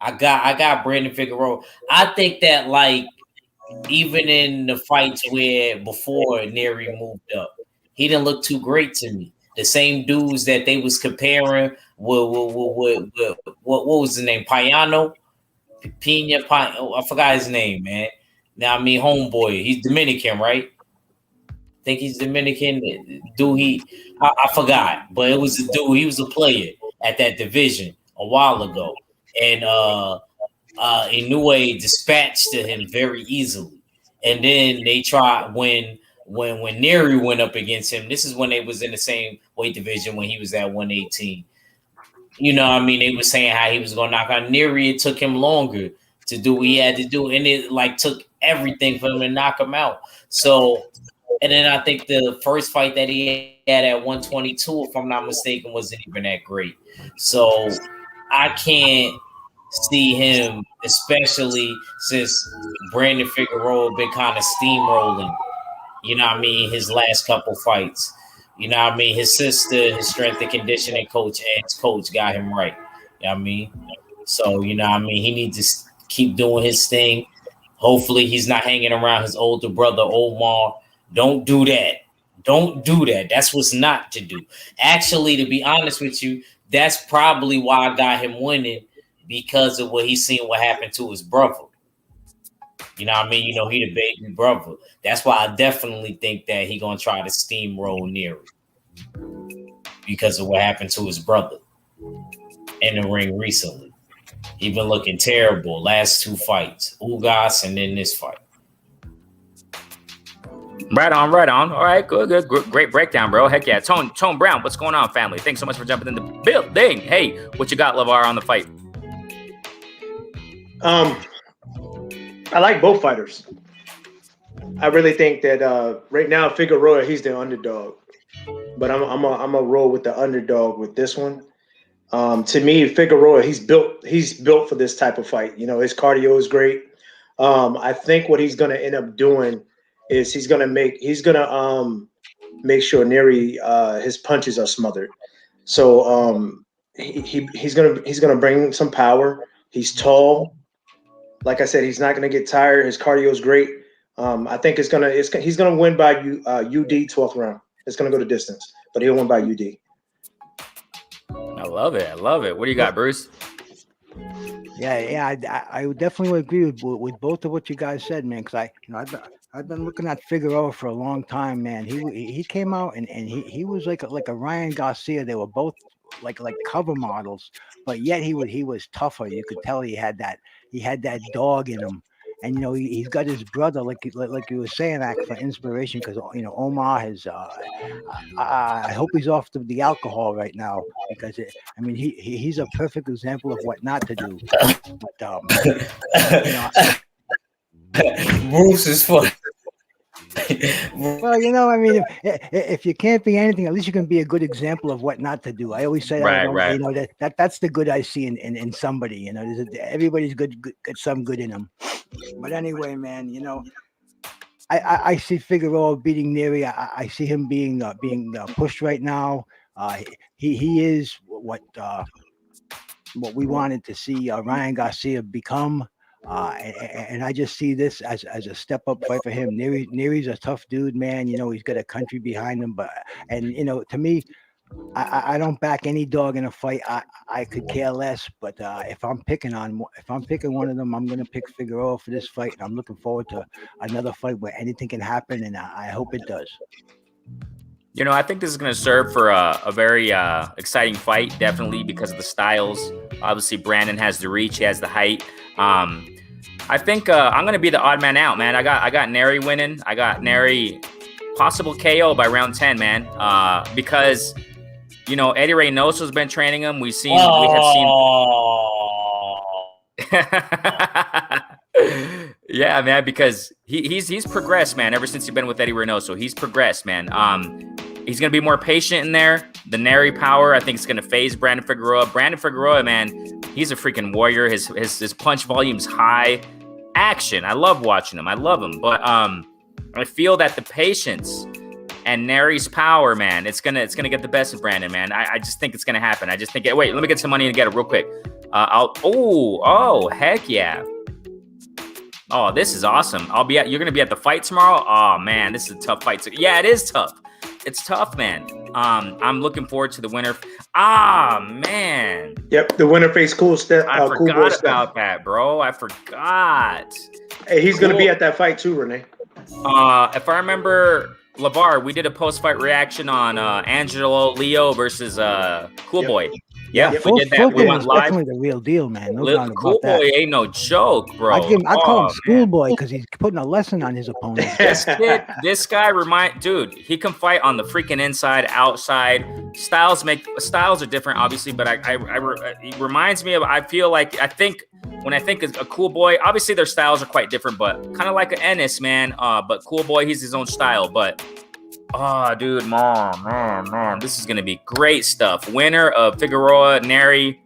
S3: I got Brandon Figueroa. I think that, like, even in the fights where before Nery moved up, he didn't look too great to me. The same dudes that they was comparing with what was his name? Payano? Pina, I forgot his name, man. Now, I mean, homeboy, he's Dominican, right? I think he's Dominican. Dude, I forgot, but it was a dude. He was a player at that division a while ago, and Inoue dispatched to him very easily. And then they tried when Nery went up against him. This is when they was in the same weight division when he was at 118. You know what I mean? They were saying how he was going to knock out Nery. It took him longer to do what he had to do. And it like took everything for him to knock him out. So, and then I think the first fight that he had at 122, if I'm not mistaken, wasn't even that great. So I can't see him, especially since Brandon Figueroa been kind of steamrolling, you know what I mean, his last couple fights. You know what I mean? His sister, his strength and conditioning coach, ex-coach got him right. You know what I mean? So, you know what I mean? He needs to keep doing his thing. Hopefully he's not hanging around his older brother Omar. Don't do that. Don't do that. That's what's not to do. Actually, to be honest with you, that's probably why I got him winning, because of what he's seen what happened to his brother. You know what I mean? You know, he the baby brother. That's why I definitely think that he gonna try to steamroll Nery because of what happened to his brother in the ring recently. He been looking terrible last 2 fights. Ugas and then this fight.
S1: Right on, right on. All right, good. Great breakdown, bro. Heck yeah. Tone Brown, what's going on, family? Thanks so much for jumping in the building. Hey, what you got, LeVar, on the fight?
S2: I like both fighters. I really think that right now Figueroa, he's the underdog, but I'm a roll with the underdog with this one. To me, Figueroa, he's built for this type of fight. You know, his cardio is great. I think what he's going to end up doing is he's going to make sure Nery his punches are smothered. So he's gonna bring some power. He's tall. Like I said, he's not gonna get tired. His cardio is great. I think he's gonna win by UD 12th round. It's gonna go the distance, but he'll win by UD.
S1: I love it. What do you got, Bruce?
S4: Yeah, I would definitely agree with both of what you guys said, man. Because I've been looking at Figueroa for a long time, man. He came out and he was like a Ryan Garcia. They were both like cover models, but yet he was tougher. You could tell he had that dog in him. And you know he's got his brother, like you were saying, Act, for inspiration, because you know Omar has. I hope he's off the alcohol right now, because he's a perfect example of what not to do. But you know,
S3: Bruce is funny.
S4: Well, you know, I mean, if you can't be anything, at least you can be a good example of what not to do. I always say,
S1: right.
S4: You know, that's the good I see in somebody. You know, everybody's got some good in them. But anyway, man, you know, I see Figueroa beating Nery. I see him being pushed right now. He is what we wanted to see Ryan Garcia become. And I just see this as a step up fight for him. Nery's a tough dude, man. You know, he's got a country behind him, and you know, to me, I don't back any dog in a fight. I could care less, but if I'm picking one of them, I'm gonna pick Figueroa for this fight, and I'm looking forward to another fight where anything can happen, and I hope it does.
S1: You know, I think this is going to serve for a very exciting fight, definitely because of the styles. Obviously, Brandon has the reach, he has the height. I think I'm going to be the odd man out, man. I got Nery winning. I got Nery possible KO by round 10, man. Because you know Eddie Reynoso's been training him. We have seen. Yeah, man, because he's progressed, man. Ever since he's been with Eddie Reynoso, he's progressed, man. He's gonna be more patient in there. The Nery power, I think, it's gonna phase Brandon Figueroa. Brandon Figueroa, man, he's a freaking warrior. His punch volume's high. Action, I love watching him. I love him, but I feel that the patience and Nery's power, man, it's gonna get the best of Brandon, man. I just think it's gonna happen. I just think. Wait, let me get some money and get it real quick. Oh, heck yeah. Oh, this is awesome. You're gonna be at the fight tomorrow. Oh man, this is a tough fight. Yeah, it is tough. It's tough, man. I'm looking forward to the winner. Man.
S2: Yep, the winner face Cool Step.
S1: I forgot about that, bro. I forgot.
S2: Hey, he's gonna be at that fight too, Renee.
S1: If I remember, LeVar, we did a post-fight reaction on Angelo Leo versus Cool Boy. Yeah, we did that. We went live.
S4: Definitely the real deal, man. No doubt
S1: Cool
S4: about
S1: Boy
S4: that.
S1: ain't no joke, bro.
S4: I call him Schoolboy because he's putting a lesson on his opponent.
S1: This guy dude, he can fight on the freaking inside, outside. Styles are different, obviously, but it reminds me of. I think when I think of a Cool Boy, obviously their styles are quite different, but kind of like an Ennis, man. But Cool Boy, he's his own style, but. Oh, dude, man, this is gonna be great stuff. Winner of Figueroa, Nery,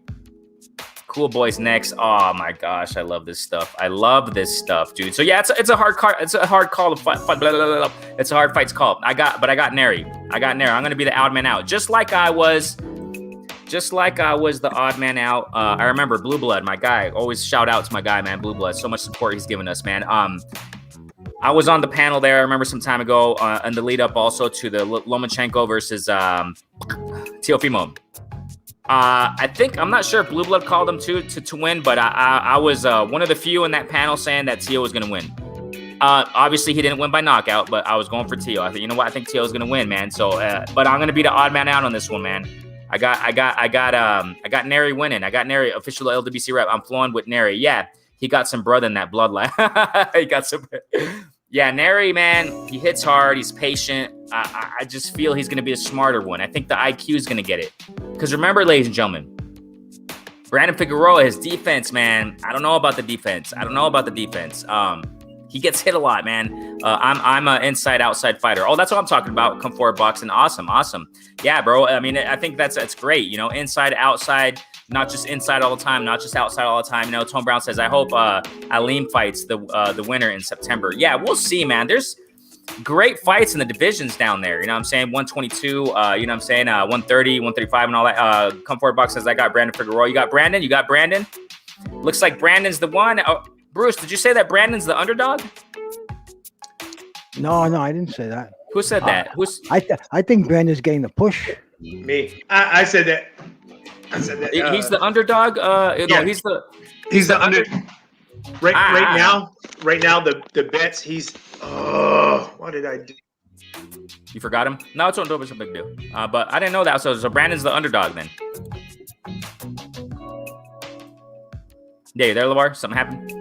S1: Cool Boy's next. Oh my gosh, I love this stuff. I love this stuff, dude. So yeah, it's a hard call. It's a hard call to fight. It's a hard fight to call. I got Nery. I'm gonna be the odd man out, just like I was just like I was the odd man out. I remember Blue Blood, my guy. Always shout out to my guy, man. Blue Blood. So much support he's given us, man. I was on the panel there. I remember some time ago, and the lead up also to the Lomachenko versus Teofimo. I'm not sure if Blue Blood called him to win, but I was one of the few in that panel saying that Teo was going to win. Obviously, he didn't win by knockout, but I was going for Teo. I think, you know what? I think Teo is going to win, man. So, but I'm going to be the odd man out on this one, man. I got Nery winning. I got Nery, official LWC rep. I'm flowing with Nery. Yeah, he got some brother in that bloodline. He got some. Yeah, Nery, man, he hits hard. He's patient. I just feel he's going to be a smarter one. I think the IQ is going to get it. Because remember, ladies and gentlemen, Brandon Figueroa, his defense, man. I don't know about the defense. He gets hit a lot, man. I'm an inside-outside fighter. Oh, that's what I'm talking about. Come forward boxing. Awesome. Yeah, bro. I mean, I think that's great. You know, inside, outside, not just inside all the time, not just outside all the time. You know, Tone Brown says, I hope Aleem fights the winner in September. Yeah, we'll see, man. There's great fights in the divisions down there. You know what I'm saying? 122, you know what I'm saying? 130, 135 and all that. Come forward box says, I got Brandon Figueroa. You got Brandon? Looks like Brandon's the one. Oh, Bruce, did you say that Brandon's the underdog?
S4: No, I didn't say that.
S1: Who said that?
S4: I think Brandon's getting the push.
S2: Me. I said that.
S1: He's the underdog.
S2: Yeah.
S1: No,
S2: he's the under. Right now, the bets. He's. Oh, what did I do?
S1: You forgot him? No, it's no big deal. But I didn't know that. So Brandon's the underdog then. Yeah, you there, LeVar? Something happened?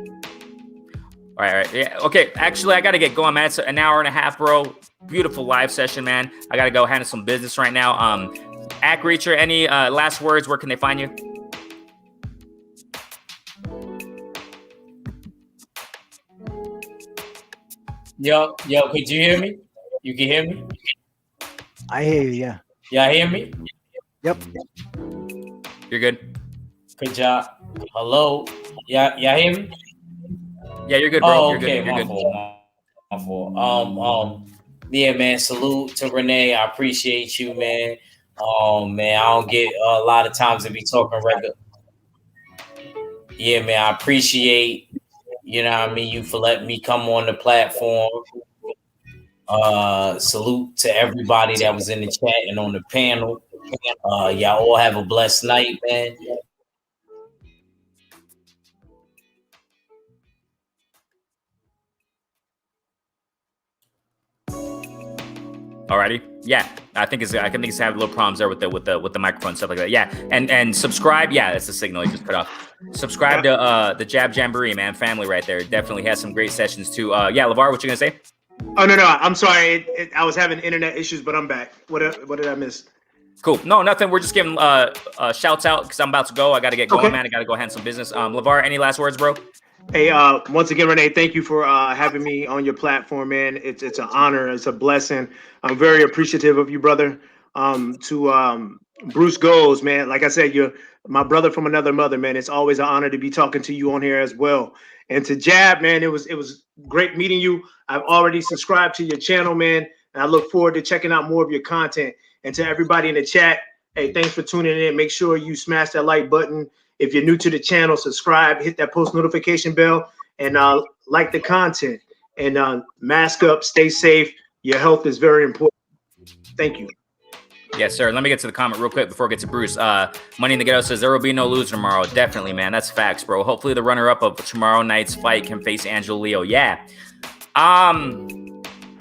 S1: All right. Yeah. Okay. Actually, I got to get going, man. It's an hour and a half, bro. Beautiful live session, man. I got to go handle some business right now. Ack Reacher, any last words? Where can they find you?
S3: Yo, could you hear me? You can hear me?
S4: I hear you, yeah.
S3: Y'all hear me?
S4: Yep.
S1: You're good.
S3: Good job. Hello? Y'all hear me?
S1: Yeah, you're good, bro.
S3: Oh,
S1: You're
S3: okay.
S1: good.
S3: My fault. Yeah, man. Salute to Renee. I appreciate you, man. Man, I don't get a lot of times to be talking regular. Yeah, man. I appreciate, you know what I mean, you for letting me come on the platform. Salute to everybody that was in the chat and on the panel. Y'all all have a blessed night, man.
S1: Alrighty. Yeah, I think it's having a little problems there with the microphone and stuff like that. Yeah, and subscribe. Yeah, that's the signal you just cut off. Subscribe to the Jab Jamboree, man. Family right there. Definitely has some great sessions too. Yeah, LeVar, what you gonna say?
S2: Oh no, I'm sorry. I was having internet issues, but I'm back. What did I miss?
S1: Cool. No, nothing. We're just giving shouts out because I'm about to go. I got to get going, man. I got to go handle some business. LeVar, any last words, bro?
S2: Hey, once again, Renee, thank you for having me on your platform, man. It's an honor. It's a blessing. I'm very appreciative of you, brother. To Bruce Goes, man. Like I said, you're my brother from another mother, man. It's always an honor to be talking to you on here as well. And to Jab, man, it was great meeting you. I've already subscribed to your channel, man, and I look forward to checking out more of your content. And to everybody in the chat, hey, thanks for tuning in. Make sure you smash that like button. If you're new to the channel, subscribe, hit that post notification bell, and like the content. And mask up, stay safe. Your health is very important. Thank you.
S1: Yes, sir. Let me get to the comment real quick before I get to Bruce. Money in the Ghetto says there will be no loser tomorrow. Definitely, man. That's facts, bro. Hopefully the runner-up of tomorrow night's fight can face Angelo Leo. Yeah.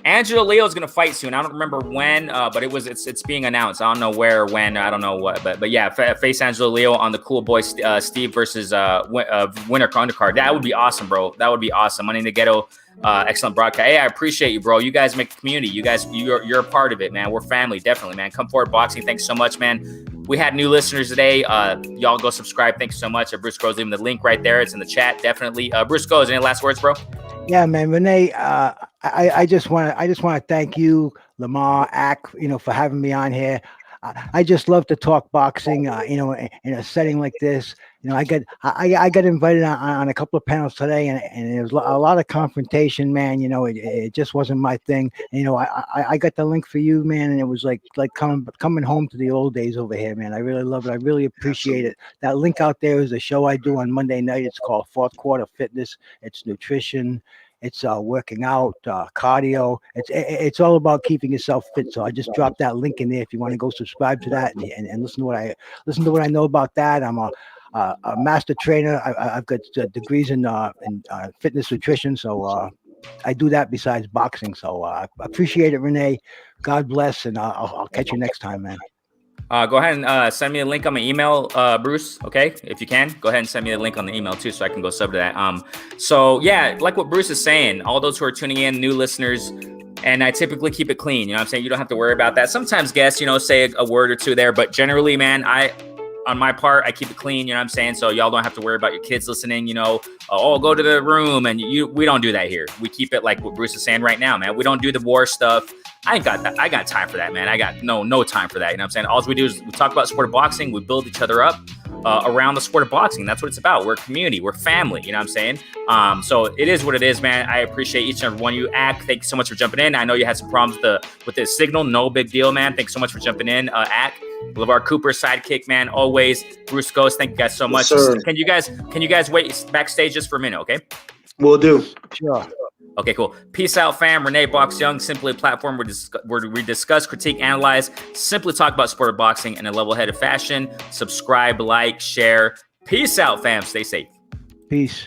S1: Angelo Leo is gonna fight soon. I don't remember when, but it's being announced. I don't know where or when. I don't know what, but yeah, face Angelo Leo on the Cool Boy Steve versus winner undercard. That would be awesome, bro. That would be awesome. Money in the Ghetto, excellent broadcast. Hey, I appreciate you, bro. You guys make a community. You're a part of it, man. We're family, definitely, man. Come forward, boxing. Thanks so much, man. We had new listeners today. Y'all go subscribe. Thanks so much. Bruce Goes, leaving the link right there. It's in the chat, definitely. Bruce Goes, any last words, bro?
S4: Yeah, man, Renee. I just want to thank you, Lamar, Ack, for having me on here. I just love to talk boxing. In a setting like this, I got invited on a couple of panels today, and there was a lot of confrontation, man. It just wasn't my thing. I got the link for you, man, and it was like coming home to the old days over here, man. I really love it. I really appreciate it. That link out there is a show I do on Monday night. It's called Fourth Quarter Fitness. It's nutrition. It's working out, cardio. It's all about keeping yourself fit. So I just dropped that link in there if you want to go subscribe to that and listen to what I know about that. I'm a master trainer. I've got degrees in fitness nutrition. So I do that besides boxing. So I appreciate it, Renee. God bless, and I'll catch you next time, man.
S1: Go ahead and send me a link on my email, Bruce. Okay, if you can, go ahead and send me the link on the email too, so I can go sub to that. So yeah, like what Bruce is saying, all those who are tuning in, new listeners, and I typically keep it clean. You know what I'm saying? You don't have to worry about that. Sometimes guests, say a word or two there, but generally, man, on my part, I keep it clean. You know what I'm saying? So y'all don't have to worry about your kids listening. Go to the room, and we don't do that here. We keep it like what Bruce is saying right now, man. We don't do the war stuff. I ain't got that. I got time for that, man. I got no time for that. You know what I'm saying? All we do is we talk about sport of boxing. We build each other up around the sport of boxing. That's what it's about. We're a community. We're family. You know what I'm saying? So it is what it is, man. I appreciate each and every one of you. Ack, thank you so much for jumping in. I know you had some problems with the signal. No big deal, man. Thanks so much for jumping in. Ack, LeVar Cooper, sidekick, man. Always. Bruce Ghost, thank you guys so much.
S2: Yes,
S1: can you guys wait backstage just for a minute, okay?
S2: Will do.
S4: Sure.
S1: Okay, cool. Peace out, fam. Renee Box Young, simply a platform where we discuss, critique, analyze, simply talk about sport of boxing in a level-headed fashion. Subscribe, like, share. Peace out, fam. Stay safe.
S4: Peace.